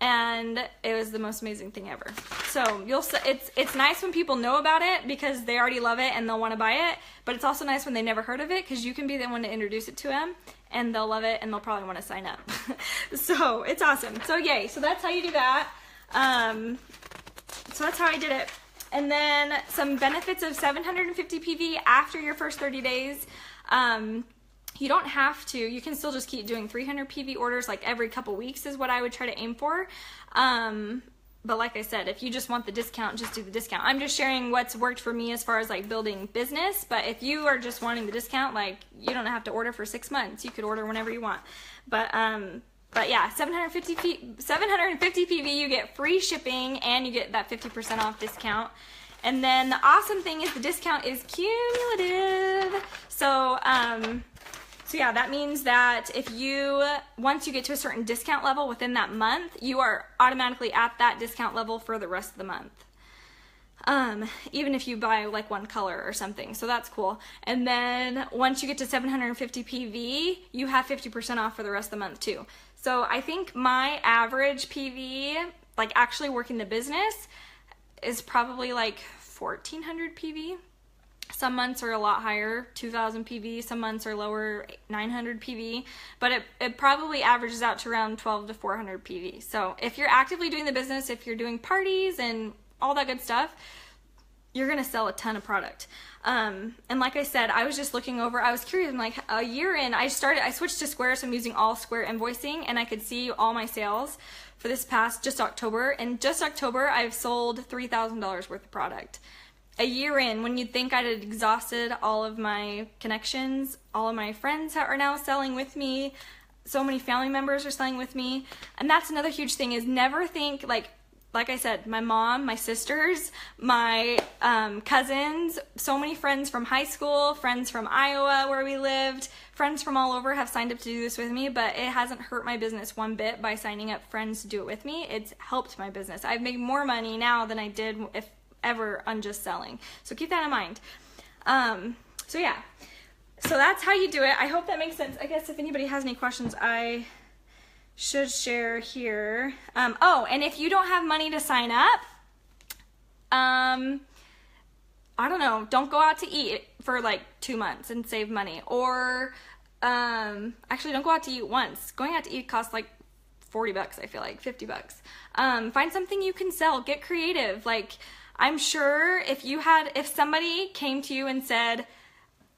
S1: And it was the most amazing thing ever. So it's nice when people know about it because they already love it and they'll want to buy it. But it's also nice when they never heard of it, because you can be the one to introduce it to them and they'll love it and they'll probably want to sign up. So it's awesome. So yay. So that's how you do that. So that's how I did it. And then some benefits of 750 PV after your first 30 days. You don't have to. You can still just keep doing 300 PV orders like every couple weeks is what I would try to aim for. But like I said, if you just want the discount, just do the discount. I'm just sharing what's worked for me as far as like building business. But if you are just wanting the discount, like you don't have to order for 6 months. You could order whenever you want. But yeah, 750 PV, you get free shipping and you get that 50% off discount. And then the awesome thing is the discount is cumulative. So yeah, that means that if once you get to a certain discount level within that month, you are automatically at that discount level for the rest of the month. Even if you buy like one color or something. So that's cool. And then once you get to 750 PV, you have 50% off for the rest of the month too. So I think my average PV, like actually working the business, is probably like 1400 PV. Some months are a lot higher, 2000 PV. Some months are lower, 900 PV. But it probably averages out to around 12 to 400 PV. So if you're actively doing the business, if you're doing parties and all that good stuff, you're going to sell a ton of product. And like I said, I was just looking over, I was curious, I'm like a year in, I switched to Square, so I'm using all Square invoicing, and I could see all my sales for this past just October. And just October, I've sold $3,000 worth of product. A year in, when you'd think I had exhausted all of my connections, all of my friends are now selling with me, so many family members are selling with me. And that's another huge thing, is never think, like I said, my mom, my sisters, my cousins, so many friends from high school, friends from Iowa where we lived, friends from all over have signed up to do this with me, but it hasn't hurt my business one bit by signing up friends to do it with me. It's helped my business. I've made more money now than I did if ever on just selling. So keep that in mind. So yeah, so that's how you do it. I hope that makes sense. I guess if anybody has any questions, I should share here. Oh, and if you don't have money to sign up, I don't know, don't go out to eat for like 2 months and save money. Or actually don't go out to eat once. Going out to eat costs like 40 bucks, I feel like, 50 bucks. Find something you can sell. Get creative. Like, I'm sure if somebody came to you and said,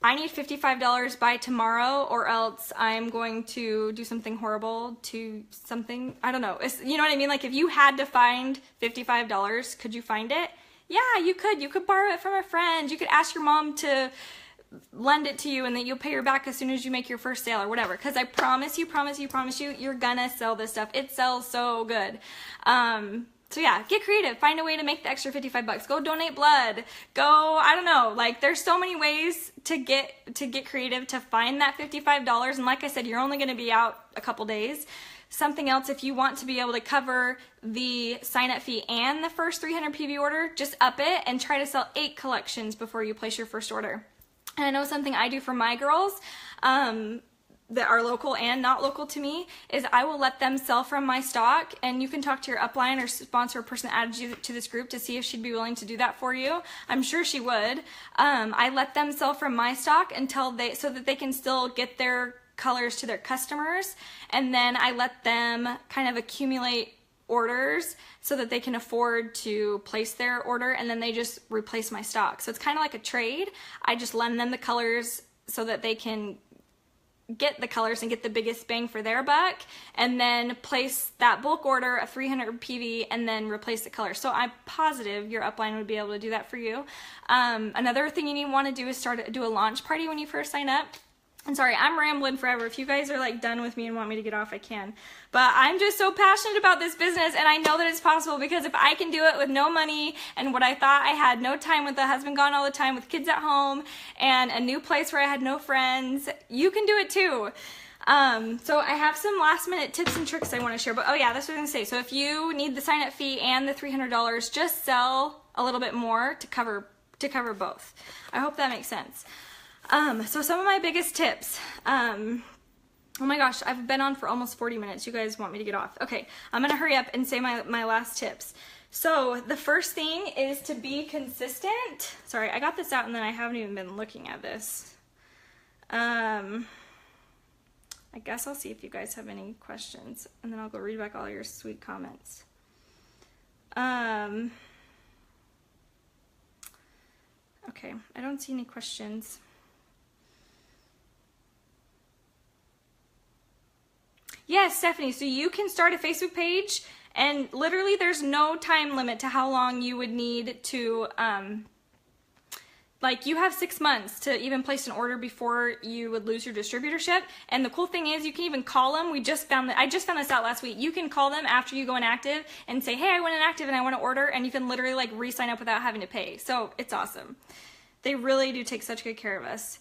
S1: I need $55 by tomorrow or else I'm going to do something horrible to something, I don't know. You know what I mean? Like if you had to find $55, could you find it? Yeah, you could. You could borrow it from a friend. You could ask your mom to lend it to you and then you'll pay her back as soon as you make your first sale or whatever. Because I promise you, you're gonna sell this stuff. It sells so good. So yeah, get creative. Find a way to make the extra 55 bucks. Go donate blood. Go, I don't know, like there's so many ways to get creative to find that $55. And like I said, you're only going to be out a couple days. Something else, if you want to be able to cover the sign-up fee and the first 300 PV order, just up it and try to sell 8 collections before you place your first order. And I know something I do for my girls, that are local and not local to me, is I will let them sell from my stock, and you can talk to your upline or sponsor person that added you to this group to see if she'd be willing to do that for you. I'm sure she would. I let them sell from my stock so that they can still get their colors to their customers, and then I let them kind of accumulate orders so that they can afford to place their order, and then they just replace my stock. So it's kind of like a trade. I just lend them the colors so that they can get the colors and get the biggest bang for their buck, and then place that bulk order of 300 PV and then replace the color. So I'm positive your upline would be able to do that for you. Another thing you want to do is do a launch party when you first sign up. I'm sorry, I'm rambling forever. If you guys are like done with me and want me to get off, I can. But I'm just so passionate about this business, and I know that it's possible, because if I can do it with no money and what I thought I had no time, with the husband gone all the time, with kids at home, and a new place where I had no friends, you can do it too. So I have some last minute tips and tricks I want to share. But oh yeah, that's what I was gonna say. So if you need the sign up fee and the $300, just sell a little bit more to cover both. I hope that makes sense. So some of my biggest tips, oh my gosh, I've been on for almost 40 minutes. You guys want me to get off. Okay, I'm gonna hurry up and say my last tips. So the first thing is to be consistent. Sorry, I got this out and then I haven't even been looking at this. I guess I'll see if you guys have any questions, and then I'll go read back all your sweet comments. Okay, I don't see any questions. Yes, Stephanie, so you can start a Facebook page, and literally there's no time limit to how long you would need to, like, you have 6 months to even place an order before you would lose your distributorship. And the cool thing is you can even call them. I just found this out last week. You can call them after you go inactive and say, hey, I went inactive and I want to order, and you can literally like re-sign up without having to pay. So it's awesome. They really do take such good care of us.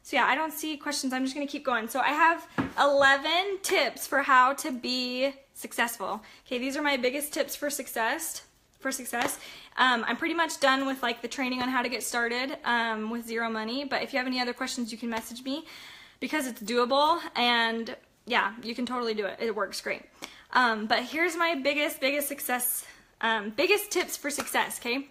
S1: So yeah, I don't see questions. I'm just going to keep going. So I have 11 tips for how to be successful. Okay, these are my biggest tips for success. I'm pretty much done with like the training on how to get started with zero money. But if you have any other questions, you can message me, because it's doable, and yeah, you can totally do it. It works great. But here's my biggest tips for success. Okay,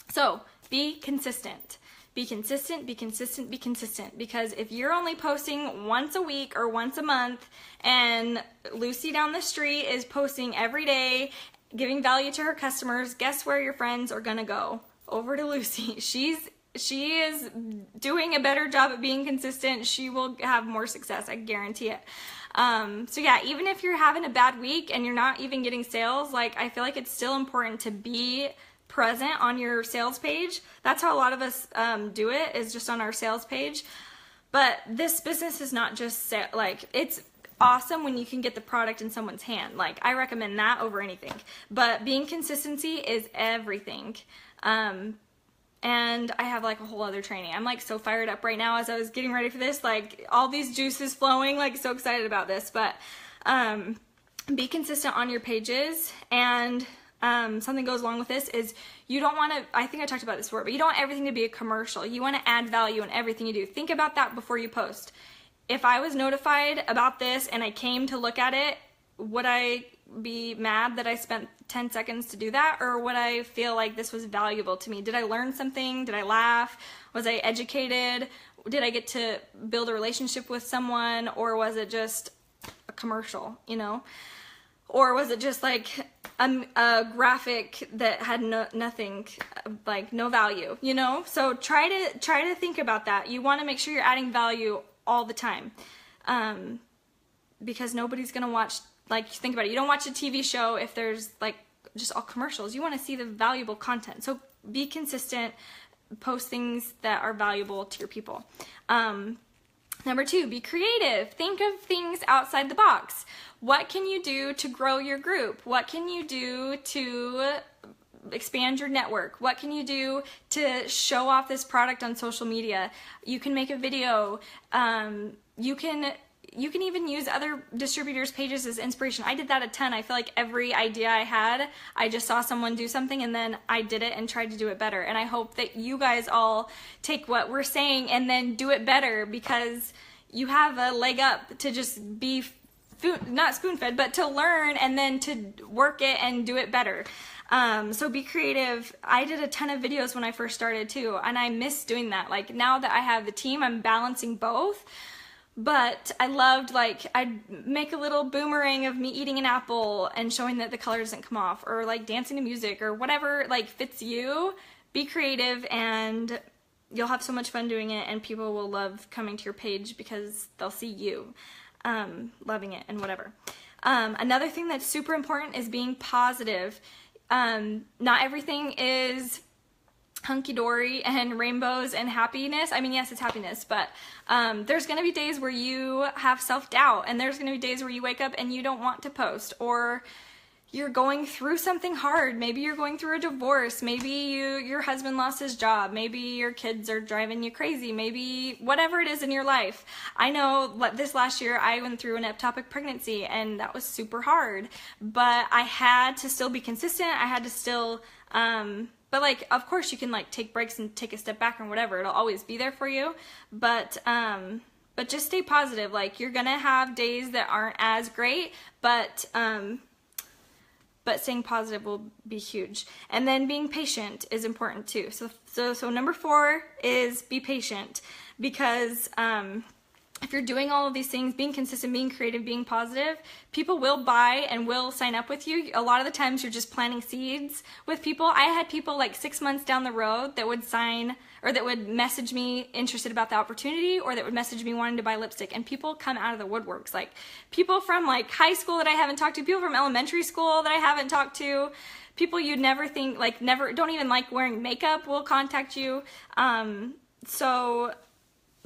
S1: so be consistent. Be consistent, be consistent, be consistent. Because if you're only posting once a week or once a month, and Lucy down the street is posting every day, giving value to her customers, guess where your friends are gonna go? Over to Lucy. She is doing a better job at being consistent. She will have more success, I guarantee it. So yeah, even if you're having a bad week and you're not even getting sales, like, I feel like it's still important to be present on your sales page. That's how a lot of us do it, is just on our sales page. But this business is not just like, it's awesome when you can get the product in someone's hand. Like, I recommend that over anything. But being consistency is everything. And I have like a whole other training. I'm like so fired up right now as I was getting ready for this, like all these juices flowing, like so excited about this. But be consistent on your pages. And something goes along with this is you don't want to, I think I talked about this before, but you don't want everything to be a commercial. You want to add value in everything you do. Think about that before you post. If I was notified about this and I came to look at it, would I be mad that I spent 10 seconds to do that? Or would I feel like this was valuable to me? Did I learn something? Did I laugh? Was I educated? Did I get to build a relationship with someone? Or was it just a commercial, you know? Or was it just like a graphic that had nothing, like no value, you know? So try to think about that. You want to make sure you're adding value all the time, because nobody's gonna watch. Like, think about it. You don't watch a TV show if there's like just all commercials. You want to see the valuable content. So be consistent. Post things that are valuable to your people. Number 2, be creative. Think of things outside the box. What can you do to grow your group? What can you do to expand your network? What can you do to show off this product on social media? You can make a video. You can even use other distributors' pages as inspiration. I did that a ton. I feel like every idea I had, I just saw someone do something and then I did it and tried to do it better. And I hope that you guys all take what we're saying and then do it better, because you have a leg up to just be not spoon-fed, but to learn and then to work it and do it better. So be creative. I did a ton of videos when I first started too, and I miss doing that. Like, now that I have the team, I'm balancing both. But I loved, like, I'd make a little boomerang of me eating an apple and showing that the color doesn't come off, or like dancing to music, or whatever like fits you. Be creative and you'll have so much fun doing it, and people will love coming to your page because they'll see you loving it and whatever. Another thing that's super important is being positive. Not everything is hunky-dory and rainbows and happiness. I mean, yes, it's happiness, but there's going to be days where you have self-doubt, and there's going to be days where you wake up and you don't want to post, or you're going through something hard. Maybe you're going through a divorce. Maybe your husband lost his job. Maybe your kids are driving you crazy. Maybe whatever it is in your life. I know this last year I went through an ectopic pregnancy, and that was super hard, but I had to still be consistent. I had to still, but like, of course you can like take breaks and take a step back or whatever. It'll always be there for you. But just stay positive. Like, you're gonna have days that aren't as great, but staying positive will be huge. And then being patient is important too. So number 4 is be patient, because if you're doing all of these things, being consistent, being creative, being positive, people will buy and will sign up with you. A lot of the times you're just planting seeds with people. I had people like 6 months down the road that would sign, or that would message me interested about the opportunity, or that would message me wanting to buy lipstick. And people come out of the woodworks. Like, people from like high school that I haven't talked to, people from elementary school that I haven't talked to, people you'd never think, like, never, don't even like wearing makeup, will contact you. So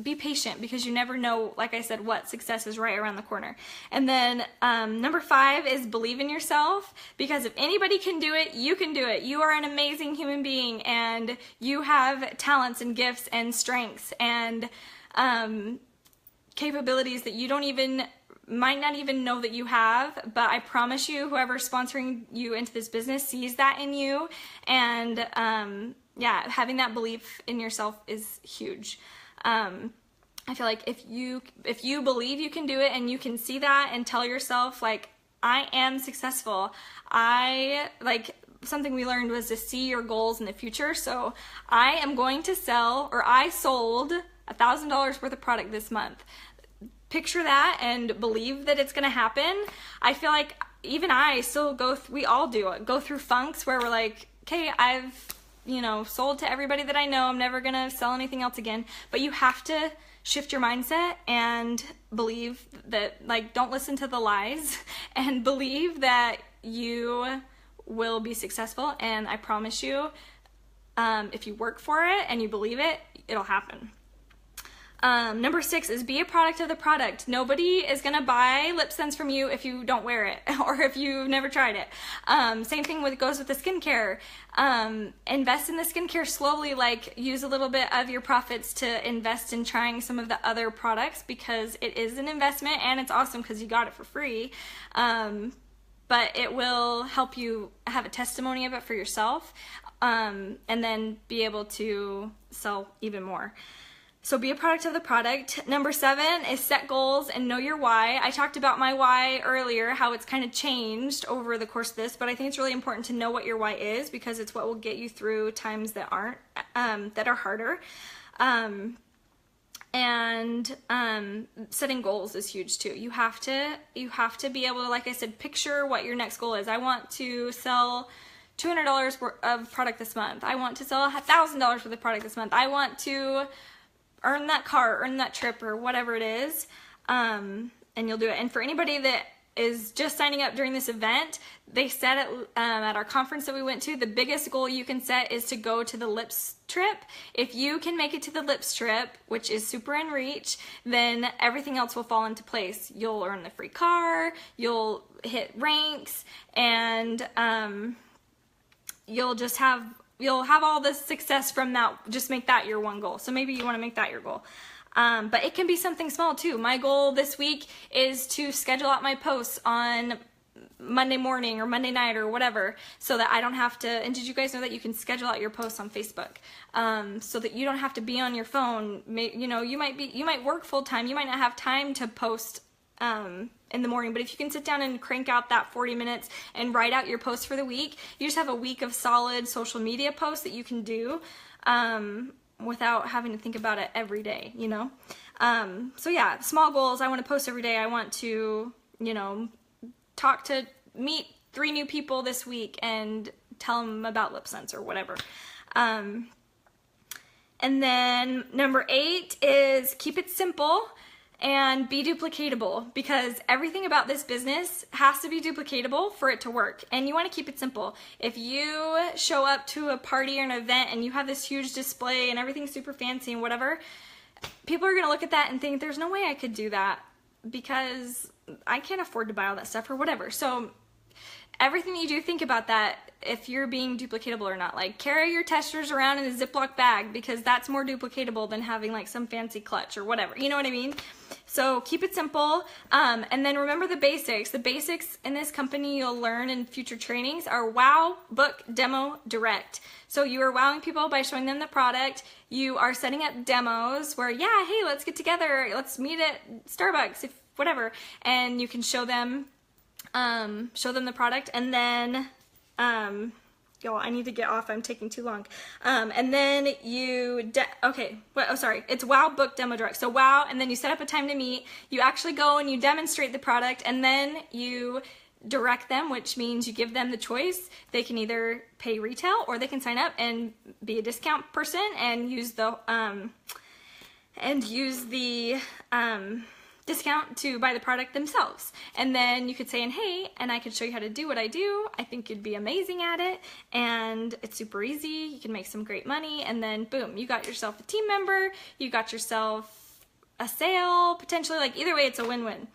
S1: be patient, because you never know, like I said, what success is right around the corner. And then number 5 is believe in yourself, because if anybody can do it, you can do it. You are an amazing human being, and you have talents and gifts and strengths and capabilities that you might not even know that you have. But I promise you, whoever's sponsoring you into this business sees that in you, and yeah, having that belief in yourself is huge. I feel like if you believe you can do it, and you can see that and tell yourself, like, I am successful. Something we learned was to see your goals in the future. So I am going to sell, or I sold $1,000 worth of product this month. Picture that and believe that it's going to happen. I feel like even I still we all do it, go through funks where we're like, okay, I've sold to everybody that I know. I'm never going to sell anything else again. But you have to shift your mindset and believe that, like, don't listen to the lies, and believe that you will be successful. And I promise you, if you work for it and you believe it, it'll happen. Number 6 is be a product of the product. Nobody is going to buy LipSense from you if you don't wear it, or if you've never tried it. Same thing goes with the skincare. Invest in the skincare slowly, like use a little bit of your profits to invest in trying some of the other products, because it is an investment, and it's awesome because you got it for free. But it will help you have a testimony of it for yourself, and then be able to sell even more. So be a product of the product. Number 7 is set goals and know your why. I talked about my why earlier, how it's kind of changed over the course of this, but I think it's really important to know what your why is, because it's what will get you through times that aren't, that are harder. And setting goals is huge too. You have to be able to, like I said, picture what your next goal is. I want to sell $200 worth of product this month. I want to sell $1,000 worth of product this month. I want to earn that car, earn that trip, or whatever it is, and you'll do it. And for anybody that is just signing up during this event, they said at our conference that we went to, the biggest goal you can set is to go to the Lips trip. If you can make it to the Lips trip, which is super in reach, then everything else will fall into place. You'll earn the free car, you'll hit ranks, and you'll have all this success from that. Just make that your one goal. So maybe you want to make that your goal. But it can be something small too. My goal this week is to schedule out my posts on Monday morning or Monday night or whatever, so that I don't have to. And did you guys know that you can schedule out your posts on Facebook, so that you don't have to be on your phone? You might work full time. You might not have time to post in the morning, but if you can sit down and crank out that 40 minutes and write out your posts for the week, you just have a week of solid social media posts that you can do without having to think about it every day, So yeah, small goals. I want to post every day. I want to, meet 3 new people this week and tell them about LipSense or whatever. And And then number 8 is keep it simple and be duplicatable, because everything about this business has to be duplicatable for it to work. And you want to keep it simple. If you show up to a party or an event and you have this huge display and everything's super fancy and whatever, people are going to look at that and think there's no way I could do that because I can't afford to buy all that stuff or whatever. So everything you do, think about that, if you're being duplicatable or not. Like, carry your testers around in a Ziploc bag, because that's more duplicatable than having like some fancy clutch or whatever. You know what I mean? So keep it simple. And then remember the basics. The basics in this company you'll learn in future trainings are wow, book, demo, direct. So you are wowing people by showing them the product. You are setting up demos where, yeah, hey, let's get together. Let's meet at Starbucks, if whatever. And you can show them the product. And then, y'all, I need to get off. I'm taking too long. And then it's wow, book, demo, direct. So wow, and then you set up a time to meet. You actually go and you demonstrate the product, and then you direct them, which means you give them the choice. They can either pay retail or they can sign up and be a discount person and use the discount to buy the product themselves. And then you could say, hey, and I could show you how to do what I do. I think you'd be amazing at it, and it's super easy. You can make some great money, and then boom, you got yourself a team member, you got yourself a sale, potentially. Like, either way, it's a win-win.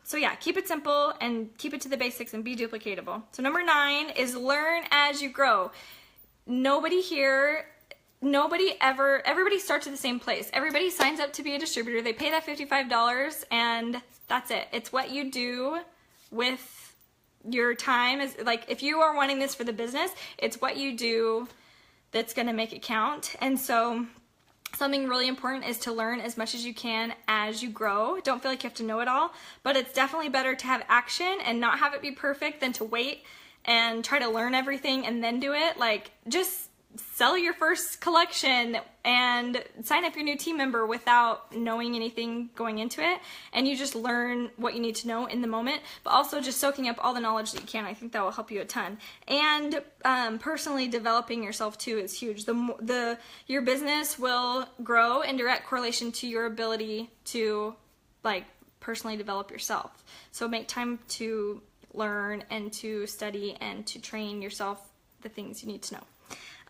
S1: So yeah, keep it simple and keep it to the basics and be duplicatable. So number 9 is learn as you grow. Everybody starts at the same place. Everybody signs up to be a distributor. They pay that $55 and that's it. It's what you do with your time. Is like, if you are wanting this for the business, it's what you do that's going to make it count. And so something really important is to learn as much as you can as you grow. Don't feel like you have to know it all, but it's definitely better to have action and not have it be perfect than to wait and try to learn everything and then do it. Like, just sell your first collection and sign up your new team member without knowing anything going into it, and you just learn what you need to know in the moment, but also just soaking up all the knowledge that you can. I think that will help you a ton. And personally developing yourself too is huge. Your business will grow in direct correlation to your ability to like personally develop yourself. So make time to learn and to study and to train yourself the things you need to know.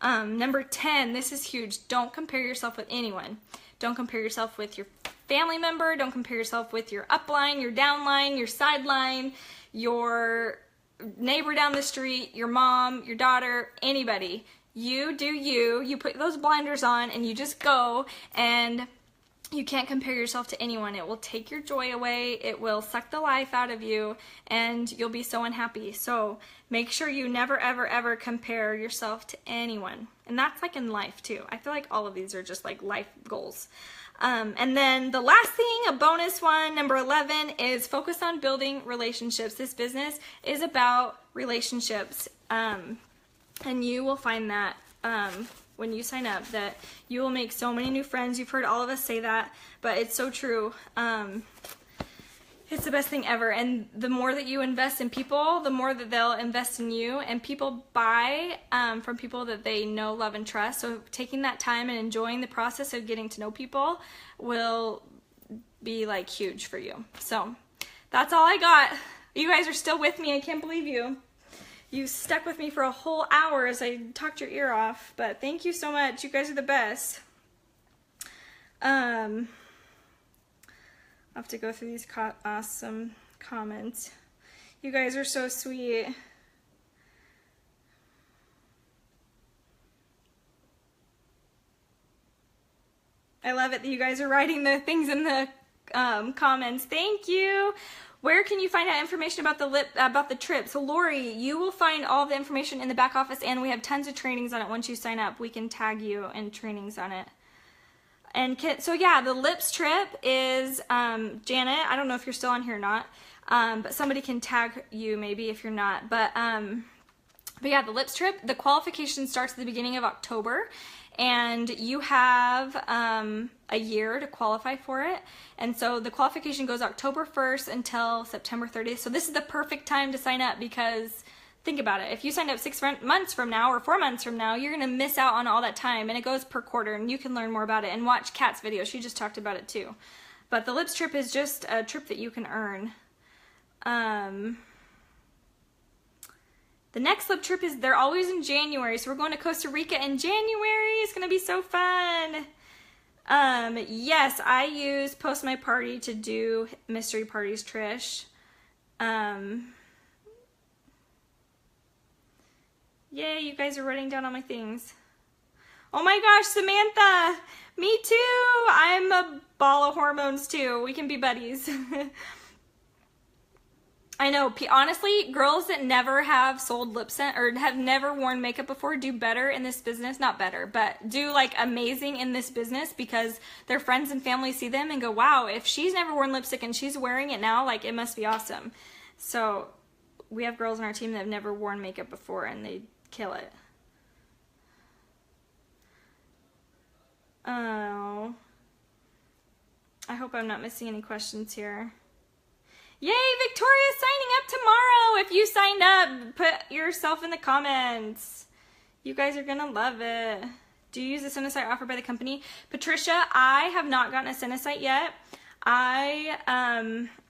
S1: Number 10, this is huge. Don't compare yourself with anyone. Don't compare yourself with your family member. Don't compare yourself with your upline, your downline, your sideline, your neighbor down the street, your mom, your daughter, anybody. You do you. You put those blinders on and you just go, and you can't compare yourself to anyone. It will take your joy away. It will suck the life out of you, and you'll be so unhappy. So make sure you never, ever, ever compare yourself to anyone. And that's like in life too. I feel like all of these are just like life goals. And then the last thing, a bonus one, number 11, is focus on building relationships. This business is about relationships. And you will find that when you sign up, that you will make so many new friends. You've heard all of us say that, but it's so true. It's the best thing ever. And the more that you invest in people, the more that they'll invest in you. And people buy from people that they know, love, and trust. So taking that time and enjoying the process of getting to know people will be like huge for you. So that's all I got. You guys are still with me. I can't believe you. You stuck with me for a whole hour as I talked your ear off, but thank you so much. You guys are the best. I'll have to go through these awesome comments. You guys are so sweet. I love it that you guys are writing the things in the comments. Thank you. Where can you find out information about the trip? So Lori, you will find all the information in the back office, and we have tons of trainings on it. Once you sign up, we can tag you in trainings on it. And so yeah, the Lips trip is Janet. I don't know if you're still on here or not, but somebody can tag you maybe if you're not. But yeah, the Lips trip. The qualification starts at the beginning of October. And you have a year to qualify for it. And so the qualification goes October 1st until September 30th. So this is the perfect time to sign up, because Think about it. If you signed up 6 months from now or 4 months from now, you're going to miss out on all that time, and it goes per quarter, and you can learn more about it and watch Kat's video. She just talked about it too. But the Lips trip is just a trip that you can earn. The next lip trip is, they're always in January, so we're going to Costa Rica in January. It's going to be so fun. Yes, I use Post My Party to do mystery parties, Trish. Yay, you guys are writing down all my things. Oh my gosh, Samantha! Me too! I'm a ball of hormones too. We can be buddies. I know, honestly, girls that never have sold LipSense or have never worn makeup before do better in this business. Not better, but do like amazing in this business because their friends and family see them and go, wow, if she's never worn lipstick and she's wearing it now, like it must be awesome. So we have girls on our team that have never worn makeup before and they kill it. Oh. I hope I'm not missing any questions here. Yay, Victoria's signing up tomorrow. If you signed up, put yourself in the comments. You guys are gonna love it. Do you use the Senesite offered by the company? Patricia, I have not gotten a Senesite yet. I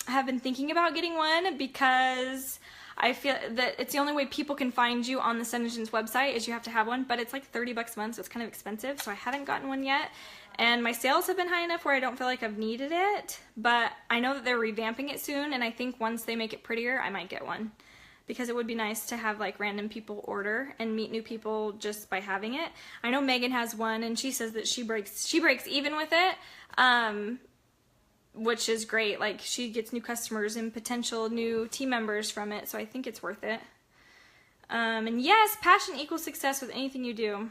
S1: have been thinking about getting one because I feel that it's the only way people can find you on the Senegence website is you have to have one, but it's like 30 bucks a month, so it's kind of expensive, so I haven't gotten one yet. And my sales have been high enough where I don't feel like I've needed it, but I know that they're revamping it soon, and I think once they make it prettier, I might get one. Because it would be nice to have like random people order and meet new people just by having it. I know Megan has one, and she says that she breaks even with it, which is great. Like, she gets new customers and potential new team members from it, so I think it's worth it. And yes, passion equals success with anything you do.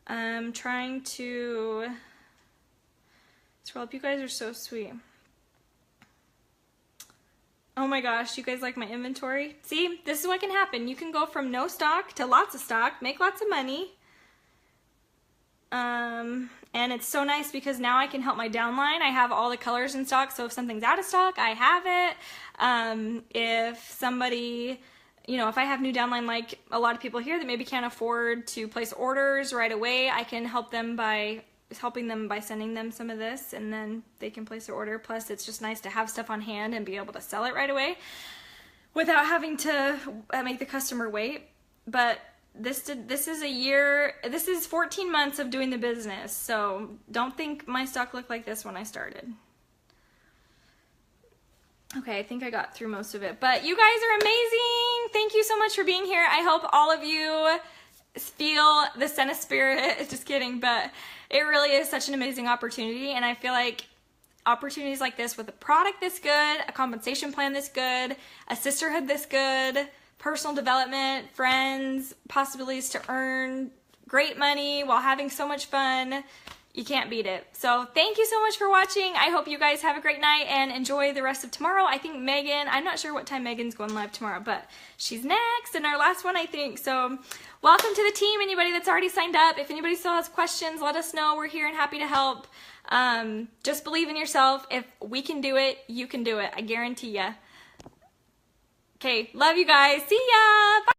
S1: I'm trying to scroll up. You guys are so sweet. Oh my gosh, you guys like my inventory? See, this is what can happen. You can go from no stock to lots of stock, make lots of money. And it's so nice because now I can help my downline. I have all the colors in stock, so if something's out of stock, I have it. If somebody, you know, if I have new downline, like a lot of people here that maybe can't afford to place orders right away, I can help them by helping them by sending them some of this, and then they can place their order. Plus, it's just nice to have stuff on hand and be able to sell it right away without having to make the customer wait. But this is 14 months of doing the business, so don't think my stock looked like this when I started. Okay, I think I got through most of it, but you guys are amazing. Thank you so much for being here. I hope all of you feel the Sena spirit. Just kidding, but it really is such an amazing opportunity, and I feel like opportunities like this with a product this good, a compensation plan this good, a sisterhood this good, personal development, friends, possibilities to earn great money while having so much fun, you can't beat it. So thank you so much for watching. I hope you guys have a great night and enjoy the rest of tomorrow. I think Megan, I'm not sure what time Megan's going live tomorrow, but she's next and our last one, I think. So welcome to the team, anybody that's already signed up. If anybody still has questions, let us know. We're here and happy to help. Just believe in yourself. If we can do it, you can do it. I guarantee ya. Okay, love you guys. See ya. Bye.